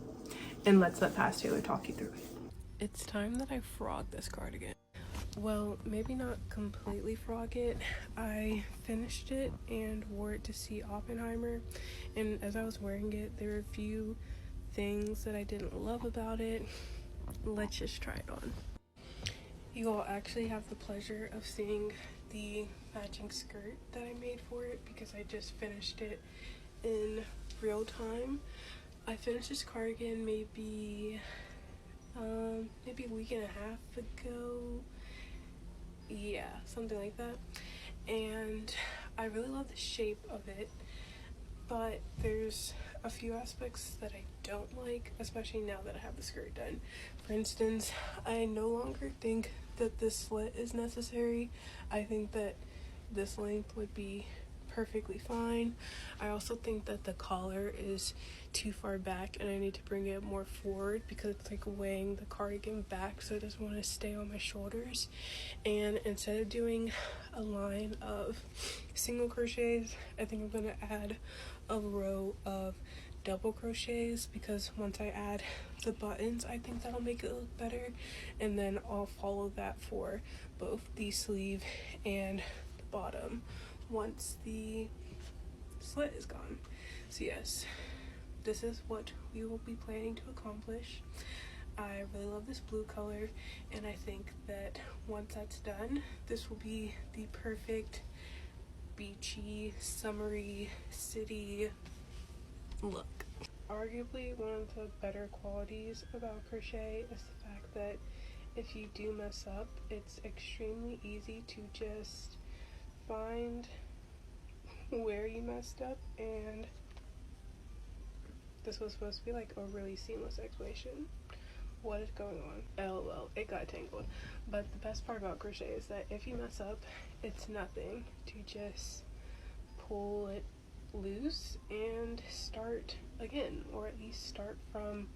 And let's let Past Taylor talk you through it. It's time that I frog this cardigan. Well, maybe not completely frog it. I finished it and wore it to see Oppenheimer, and as I was wearing it, there were a few things that I didn't love about it. Let's just try it on. You all actually have the pleasure of seeing the matching skirt that I made for it because I just finished it in real time. I finished this cardigan maybe a week and a half ago. Yeah, something like that. And I really love the shape of it, but there's a few aspects that I don't like, especially now that I have the skirt done. For instance, I no longer think that this slit is necessary. I think that this length would be perfectly fine. I also think that the collar is too far back and I need to bring it more forward because it's like weighing the cardigan back, so it doesn't want to stay on my shoulders. And instead of doing a line of single crochets, I think I'm going to add a row of double crochets, because once I add the buttons, I think that'll make it look better, and then I'll follow that for both the sleeve and the bottom once the slit is gone. So yes, this is what we will be planning to accomplish. I really love this blue color, and I think that once that's done, this will be the perfect beachy, summery city look. Arguably one of the better qualities about crochet is the fact that if you do mess up, it's extremely easy to just find where you messed up, and this was supposed to be like a really seamless explanation. What is going on? LOL, it got tangled. But the best part about crochet is that if you mess up, it's nothing to just pull it loose and start again, or at least start from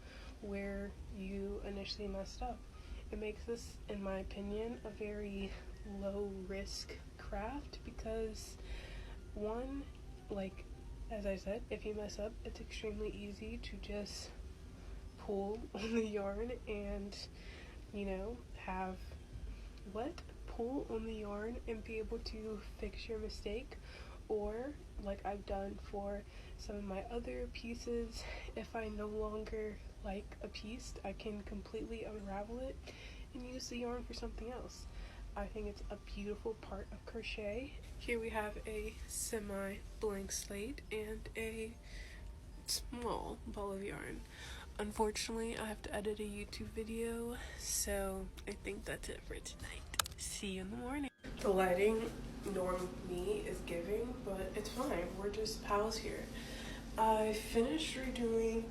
where you initially messed up. It makes this, in my opinion, a very low risk craft because one, like as I said, if you mess up, it's extremely easy to just pull on the yarn and, you know, pull on the yarn and be able to fix your mistake. Or like I've done for some of my other pieces, if I no longer like a piece, I can completely unravel it and use the yarn for something else. I think it's a beautiful part of crochet. Here we have a semi blank slate and a small ball of yarn. Unfortunately, I have to edit a YouTube video, so I think that's it for tonight. See you in the morning. The lighting norm me is giving, but it's fine. We're just pals here. I finished redoing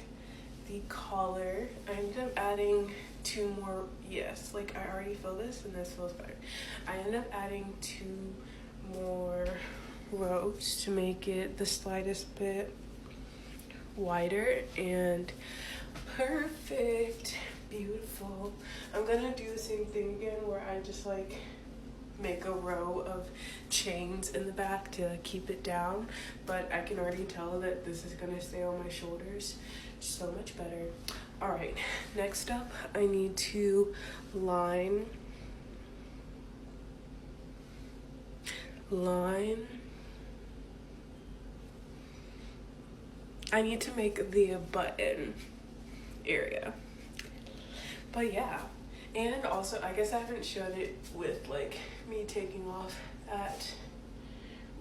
the collar. I ended up adding two more. Yes, like I already feel this and this feels better. I ended up adding two more rows to make it the slightest bit wider and perfect, beautiful. I'm gonna do the same thing again where I just like make a row of chains in the back to keep it down, but I can already tell that this is gonna stay on my shoulders so much better. All right, next up I need to line I need to make the button area. But yeah, and also I guess I haven't showed it with like me taking off that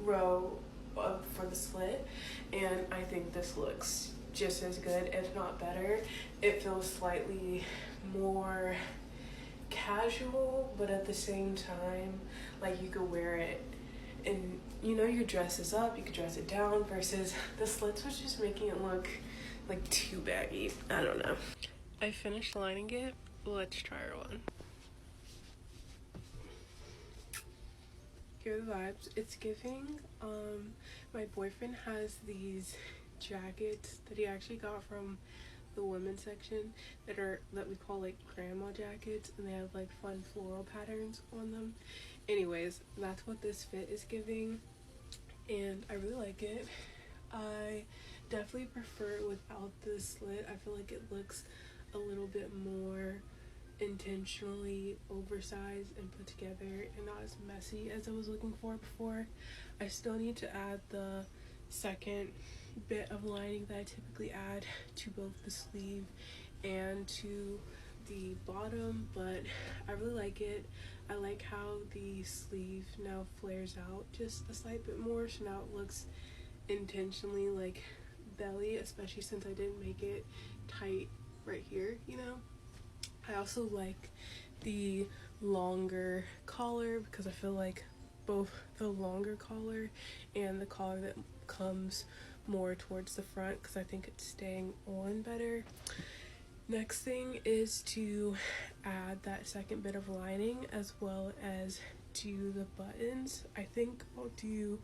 row for the slit, and I think this looks just as good, if not better. It feels slightly more casual, but at the same time like you could wear it and you know your dress is up, you could dress it down, versus the slits was just making it look like too baggy. I don't know. I finished lining it. Let's try her on. Here are the vibes. It's giving, my boyfriend has these jackets that he actually got from the women's section that we call like grandma jackets, and they have like fun floral patterns on them. Anyways, that's what this fit is giving, and I really like it. I definitely prefer it without the slit. I feel like it looks a little bit more intentionally oversized and put together and not as messy as I was looking for before. I still need to add the second bit of lining that I typically add to both the sleeve and to the bottom, but I really like it. I like how the sleeve now flares out just a slight bit more, so now it looks intentionally like belly, especially since I didn't make it tight right here, you know. I also like the longer collar because I feel like both the longer collar and the collar that comes more towards the front, because I think it's staying on better. Next thing is to add that second bit of lining as well as do the buttons. I think I'll do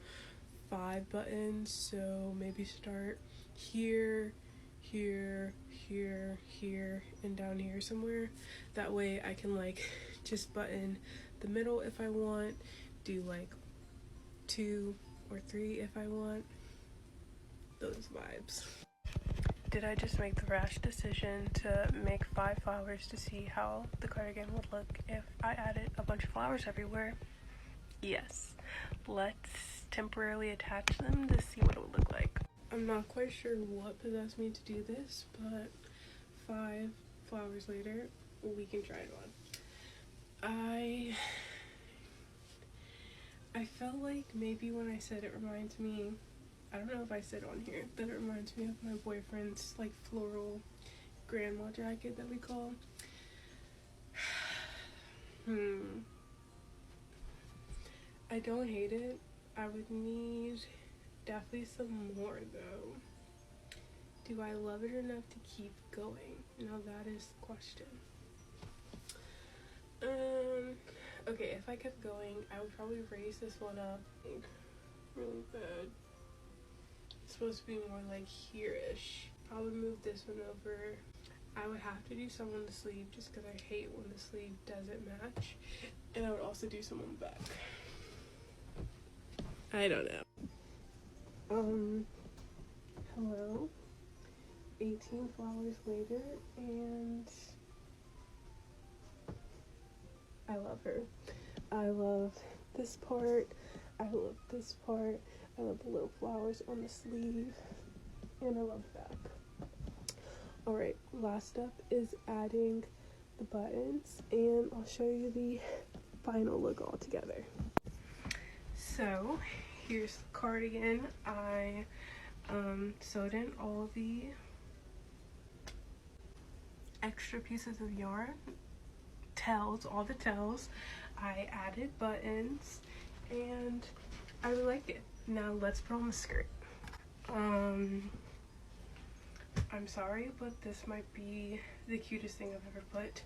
5 buttons, so maybe start here, here, here, here, and down here somewhere. That way I can like just button the middle if I want, do like 2 or 3 if I want. Those vibes. Did I just make the rash decision to make 5 flowers to see how the cardigan would look if I added a bunch of flowers everywhere? Yes. Let's temporarily attach them to see what it would look like. I'm not quite sure what possessed me to do this, but 5 flowers later, we can try it on. I felt like maybe when I said it reminds me, I don't know if I said on here, that it reminds me of my boyfriend's like floral grandma jacket that we call. I don't hate it. I would need definitely some more though. Do I love it enough to keep going? Now that is the question. Okay, if I kept going, I would probably raise this one up really bad. It's supposed to be more like here-ish. I would move this one over. I would have to do some on the sleeve just because I hate when the sleeve doesn't match. And I would also do some on the back. I don't know. Hello. 18 flowers later, and I love her. I love this part. I love this part. I love the little flowers on the sleeve, and I love the back. Alright, last step is adding the buttons, and I'll show you the final look all together. So here's the cardigan. I sewed in all the extra pieces of yarn, all the tails. I added buttons, and I really like it. Now let's put on the skirt. I'm sorry, but this might be the cutest thing I've ever put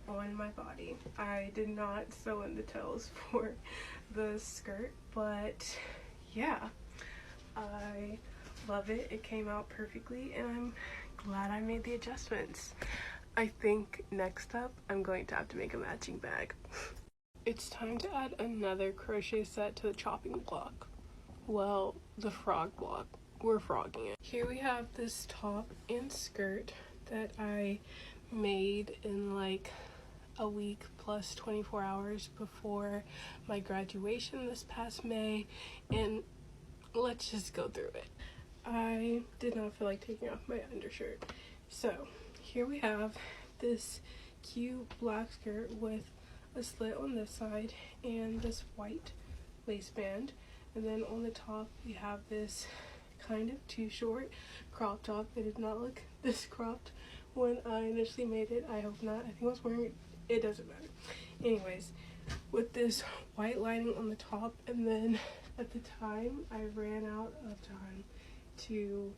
on my body. I did not sew in the tails for the skirt, but yeah, I love it. It came out perfectly, and I'm glad I made the adjustments. I think next up, I'm going to have to make a matching bag. It's time to add another crochet set to the chopping block. Well, the frog block. We're frogging it. Here we have this top and skirt that I made in like a week plus 24 hours before my graduation this past May, and let's just go through it. I did not feel like taking off my undershirt, so here we have this cute black skirt with a slit on this side and this white waistband, and then on the top we have this kind of too short crop top. It did not look this cropped when I initially made it. I hope not. I think I was wearing it doesn't matter. Anyways, with this white lining on the top, and then at the time I ran out of time to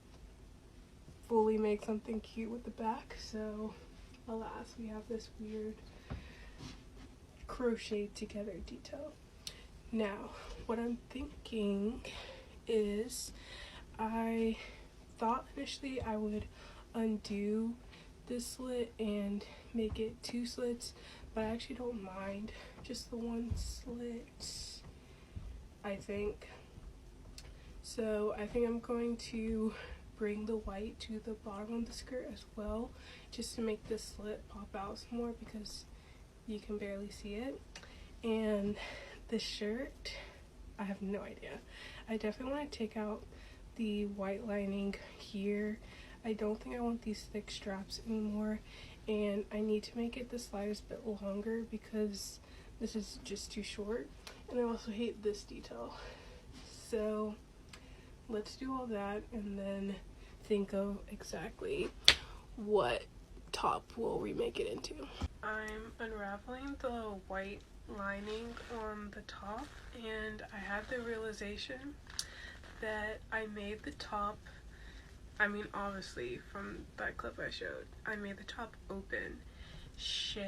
fully make something cute with the back, so alas, we have this weird crochet together detail. Now what I'm thinking is, I thought initially I would undo this slit and make it 2 slits, but I actually don't mind just the 1 slit, I think. So I think I'm going to bring the white to the bottom of the skirt as well, just to make this slit pop out some more because you can barely see it. And the shirt, I have no idea. I definitely want to take out the white lining here. I don't think I want these thick straps anymore, and I need to make it the slightest bit longer because this is just too short, and I also hate this detail. So let's do all that and then think of exactly what top we'll remake it into. I'm unraveling the white lining on the top, and I had the realization that I made the top, I mean obviously from that clip I showed, I made the top open. So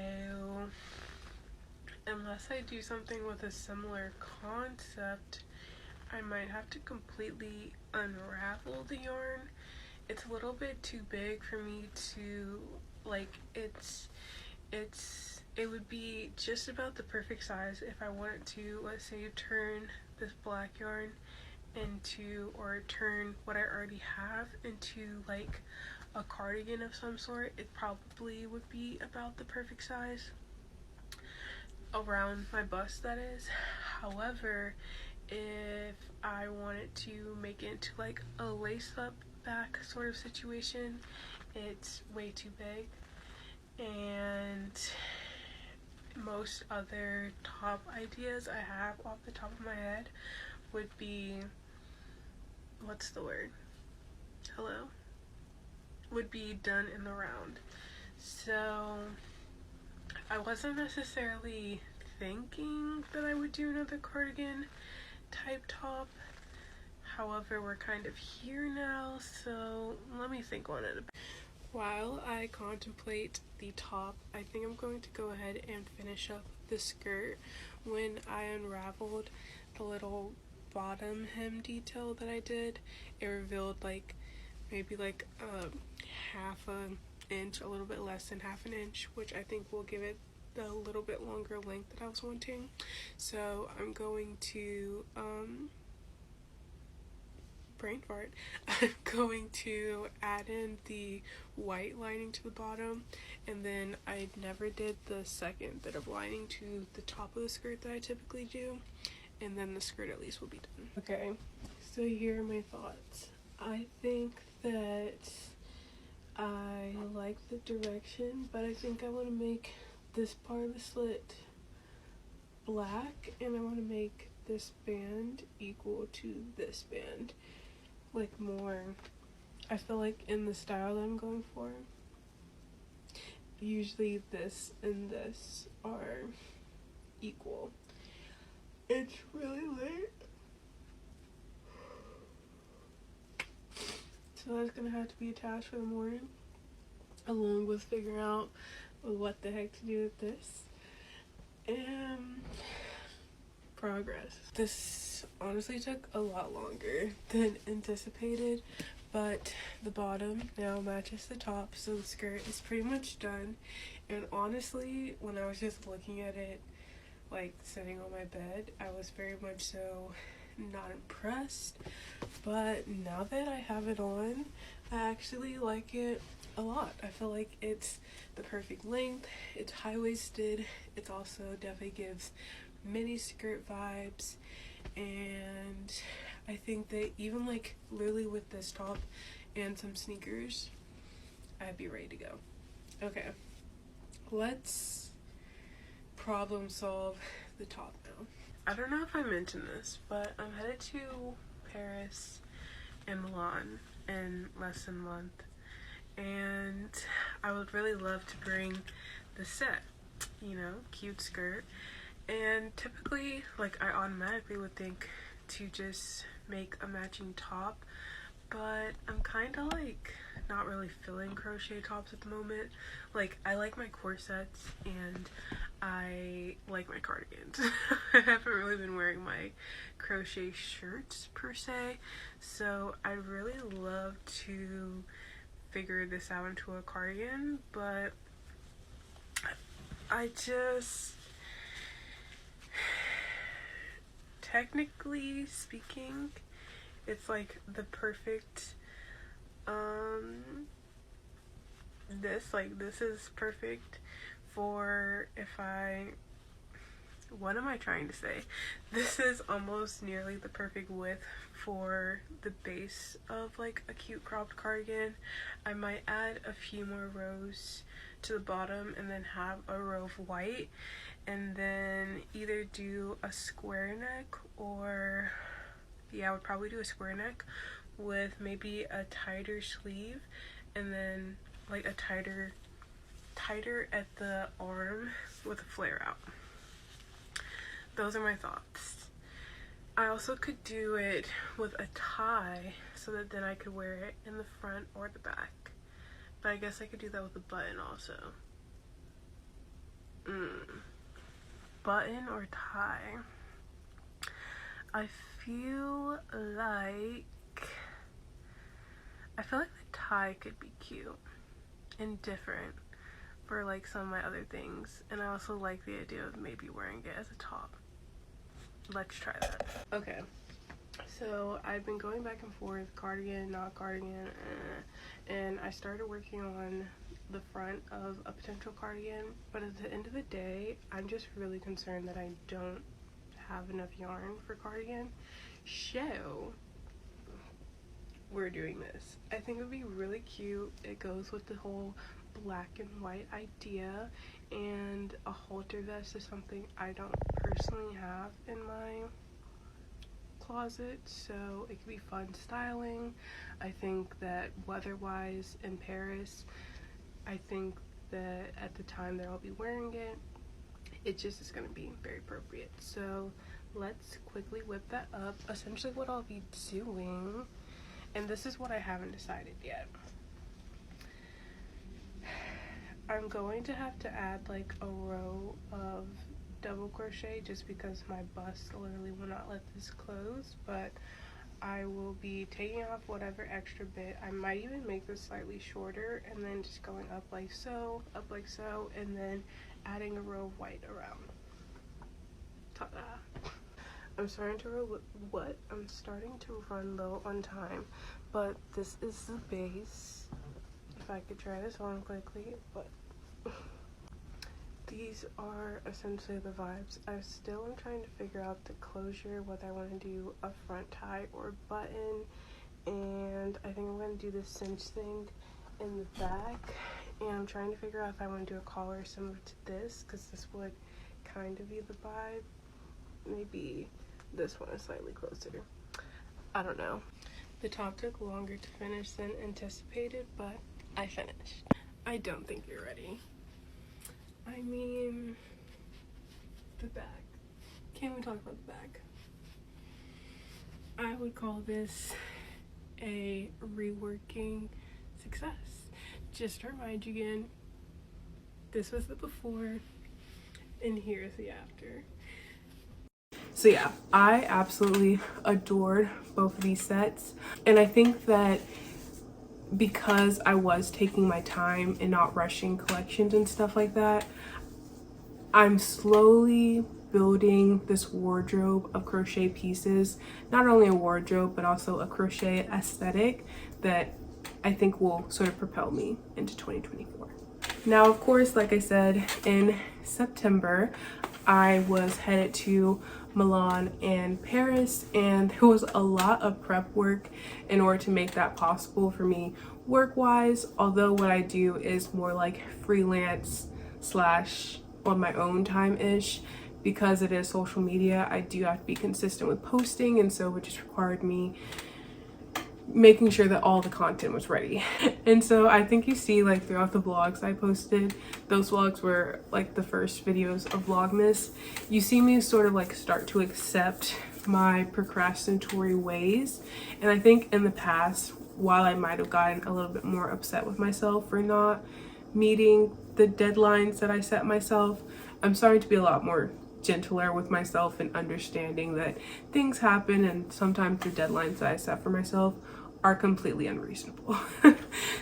unless I do something with a similar concept, I might have to completely unravel the yarn. It's a little bit too big for me to, like, it would be just about the perfect size if I wanted to, let's say, turn this black yarn into, or turn what I already have into like a cardigan of some sort. It probably would be about the perfect size around my bust, that is. However, if I wanted to make it into like a lace up back sort of situation, it's way too big. And most other top ideas I have off the top of my head would be, what's the word? Hello? Would be done in the round. So I wasn't necessarily thinking that I would do another cardigan type top. However, we're kind of here now, so let me think on it a bit. While I contemplate the top, I think I'm going to go ahead and finish up the skirt. When I unraveled the little bottom hem detail that I did, it revealed like maybe like half an inch, a little bit less than half an inch, which I think will give it the little bit longer length that I was wanting. So I'm going to brain fart. I'm going to add in the white lining to the bottom, and then I never did the second bit of lining to the top of the skirt that I typically do, and then the skirt at least will be done. Okay, so here are my thoughts. I think that I like the direction, but I think I want to make this part of the slit black, and I want to make this band equal to this band. Like more, I feel like in the style that I'm going for, usually this and this are equal. It's really late, so that's gonna have to be attached for the morning, along with figuring out what the heck to do with this. And progress. This honestly took a lot longer than anticipated, but the bottom now matches the top, so the skirt is pretty much done. And honestly, when I was just looking at it like sitting on my bed, I was very much so not impressed, but now that I have it on, I actually like it a lot. I feel like it's the perfect length, it's high-waisted, it also definitely gives mini skirt vibes, and I think that even like literally with this top and some sneakers, I'd be ready to go. Okay, let's problem solve the top now. I don't know if I mentioned this, but I'm headed to Paris and Milan in less than a month, and I would really love to bring the set, you know, cute skirt. And typically, like, I automatically would think to just make a matching top, but I'm kind of like not really feeling crochet tops at the moment. Like, I like my corsets and I like my cardigans. I haven't really been wearing my crochet shirts per se, so I'd really love to figure this out into a cardigan, but I just, technically speaking, it's like the perfect, this is perfect for if I what am I trying to say? This is almost nearly the perfect width for the base of like a cute cropped cardigan. I might add a few more rows to the bottom and then have a row of white, and then either do a square neck, or yeah, I would probably do a square neck with maybe a tighter sleeve, and then like a tighter at the arm with a flare out. Those are my thoughts. I also could do it with a tie so that then I could wear it in the front or the back. But I guess I could do that with a button also. Button or tie? I feel like the tie could be cute and different for like some of my other things. And I also like the idea of maybe wearing it as a top. Let's try that. Okay, so I've been going back and forth, cardigan, not cardigan, and I started working on the front of a potential cardigan, but at the end of the day, I'm just really concerned that I don't have enough yarn for cardigan. So we're doing this. I think it would be really cute. It goes with the whole black and white idea, and a halter vest is something I don't personally have in my closet, so it could be fun styling. I think that weather-wise in Paris, I think that at the time that I'll be wearing it, it just is going to be very appropriate. So let's quickly whip that up. Essentially what I'll be doing, and this is what I haven't decided yet, I'm going to have to add like a row of double crochet just because my bust literally will not let this close, but I will be taking off whatever extra bit. I might even make this slightly shorter and then just going up like so, and then adding a row of white around. Ta-da! I'm starting to run low on time, but this is the base. If I could try this on quickly, but these are essentially the vibes. I still am trying to figure out the closure, whether I want to do a front tie or button, and I think I'm going to do this cinch thing in the back, and I'm trying to figure out if I want to do a collar similar to this, because this would kind of be the vibe. Maybe this one is slightly closer. I don't know. The top took longer to finish than anticipated, but I finished. I don't think you're ready. I mean, the back. Can we talk about the back? I would call this a reworking success. Just to remind you again, this was the before, and here's the after. So yeah, I absolutely adored both of these sets, and I think that because I was taking my time and not rushing collections and stuff like that, I'm slowly building this wardrobe of crochet pieces. Not only a wardrobe, but also a crochet aesthetic that I think will sort of propel me into 2024. Now, of course, like I said, in September, I was headed to Milan and Paris, and there was a lot of prep work in order to make that possible for me work-wise, although what I do is more like freelance slash on my own time-ish. Because it is social media, I do have to be consistent with posting, and so it just required me making sure that all the content was ready. And so I think you see like throughout the vlogs I posted, those vlogs were like the first videos of Vlogmas, you see me sort of like start to accept my procrastinatory ways. And I think in the past, while I might have gotten a little bit more upset with myself for not meeting the deadlines that I set myself, I'm starting to be a lot more gentler with myself and understanding that things happen, and sometimes the deadlines that I set for myself are completely unreasonable.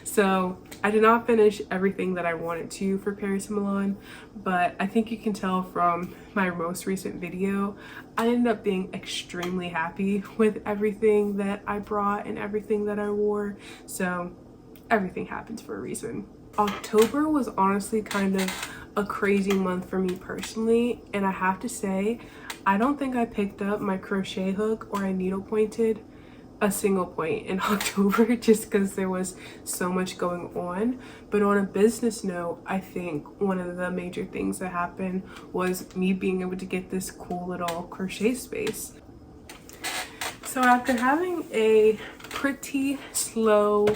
So I did not finish everything that I wanted to for Paris and Milan, but I think you can tell from my most recent video, I ended up being extremely happy with everything that I brought and everything that I wore. So everything happens for a reason. October was honestly kind of a crazy month for me personally, and I have to say, I don't think I picked up my crochet hook or I needle pointed a single point in October just because there was so much going on. But on a business note, I think one of the major things that happened was me being able to get this cool little crochet space. So after having a pretty slow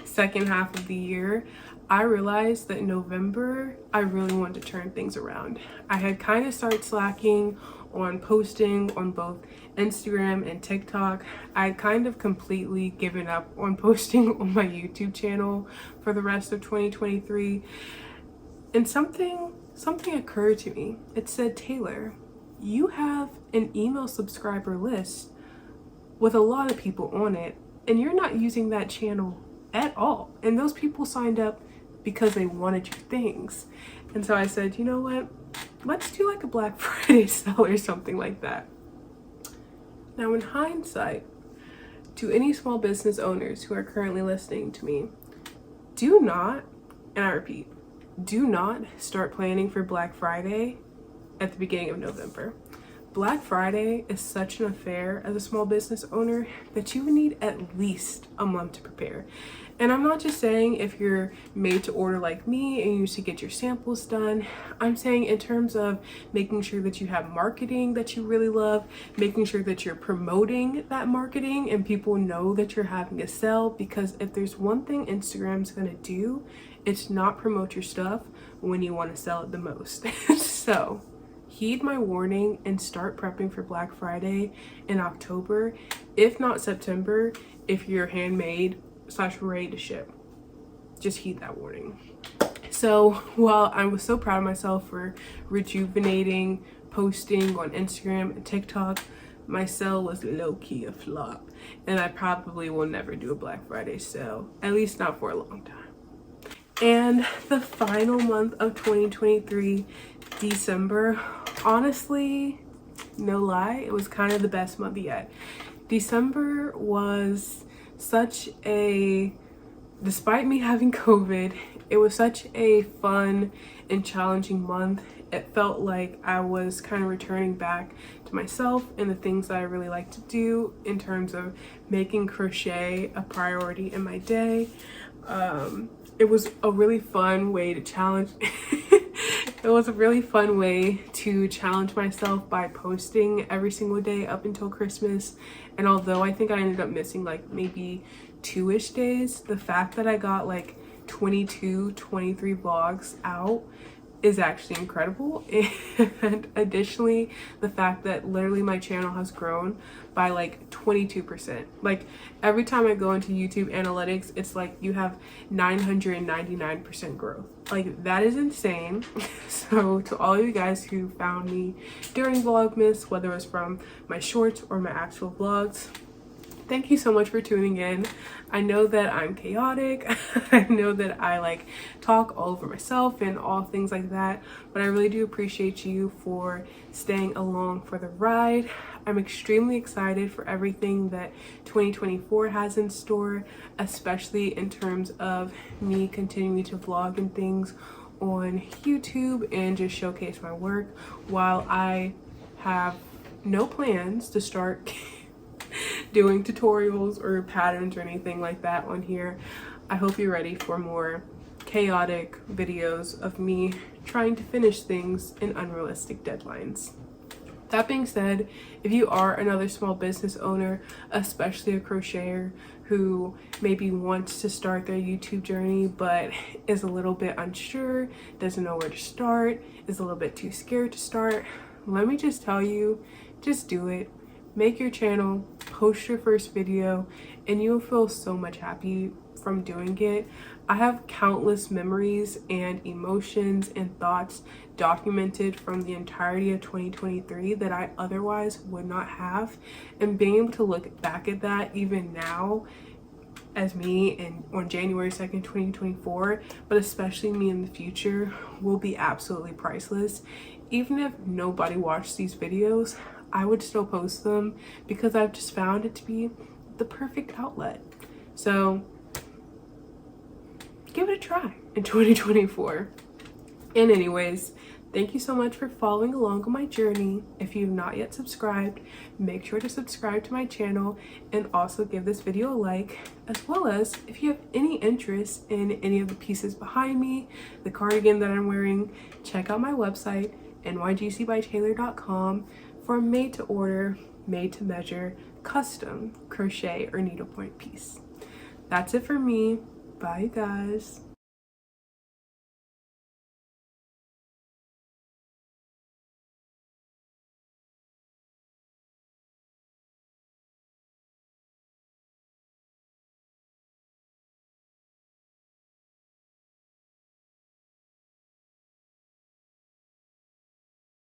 second half of the year, I realized that in November, I really wanted to turn things around. I had kind of started slacking on posting on both Instagram and TikTok. I had kind of completely given up on posting on my YouTube channel for the rest of 2023. And something occurred to me. It said, Taylor, you have an email subscriber list with a lot of people on it, and you're not using that channel at all. And those people signed up because they wanted your things. And so I said, you know what? Let's do like a Black Friday sale or something like that. Now, in hindsight, to any small business owners who are currently listening to me, do not, and I repeat, do not start planning for Black Friday at the beginning of November. Black Friday is such an affair as a small business owner that you would need at least a month to prepare. And I'm not just saying if you're made to order like me and you need to get your samples done. I'm saying in terms of making sure that you have marketing that you really love, making sure that you're promoting that marketing and people know that you're having a sale, because if there's one thing Instagram's gonna do, it's not promote your stuff when you want to sell it the most. So heed my warning and start prepping for Black Friday in October, if not September, if you're handmade / ready to ship. Just heed that warning. So while I was so proud of myself for rejuvenating posting on Instagram and TikTok, my sale was low-key a flop, and I probably will never do a Black Friday sale, at least not for a long time. And the final month of 2023, December, honestly, no lie, it was kind of the best month yet. December was such a, despite me having COVID, it was such a fun and challenging month. It felt like I was kind of returning back to myself and the things that I really like to do in terms of making crochet a priority in my day. It was a really fun way to challenge it was a really fun way to challenge myself by posting every single day up until Christmas. And although I think I ended up missing like maybe 2-ish days, the fact that I got like 23 vlogs out is actually incredible. And additionally, the fact that literally my channel has grown by like 22%. Like every time I go into YouTube analytics, it's like you have 999% growth. Like that is insane. So to all of you guys who found me during Vlogmas, whether it was from my shorts or my actual vlogs, thank you so much for tuning in. I know that I'm chaotic. I know that I like talk all over myself and all things like that, but I really do appreciate you for staying along for the ride. I'm extremely excited for everything that 2024 has in store, especially in terms of me continuing to vlog and things on YouTube and just showcase my work, while I have no plans to start doing tutorials or patterns or anything like that on here. I hope you're ready for more chaotic videos of me trying to finish things in unrealistic deadlines. That being said, if you are another small business owner, especially a crocheter who maybe wants to start their YouTube journey but is a little bit unsure, doesn't know where to start, is a little bit too scared to start, let me just tell you, just do it. Make your channel, post your first video, and you'll feel so much happy from doing it. I have countless memories and emotions and thoughts documented from the entirety of 2023 that I otherwise would not have. And being able to look back at that even now as me and on January 2nd, 2024, but especially me in the future, will be absolutely priceless. Even if nobody watched these videos, I would still post them because I've just found it to be the perfect outlet. So give it a try in 2024. And anyways, thank you so much for following along on my journey. If you've not yet subscribed, make sure to subscribe to my channel and also give this video a like, as well as if you have any interest in any of the pieces behind me, the cardigan that I'm wearing, check out my website, NYGCbyTaylor.com, for a made-to-order, made-to-measure, custom crochet or needlepoint piece. That's it for me. Bye, guys.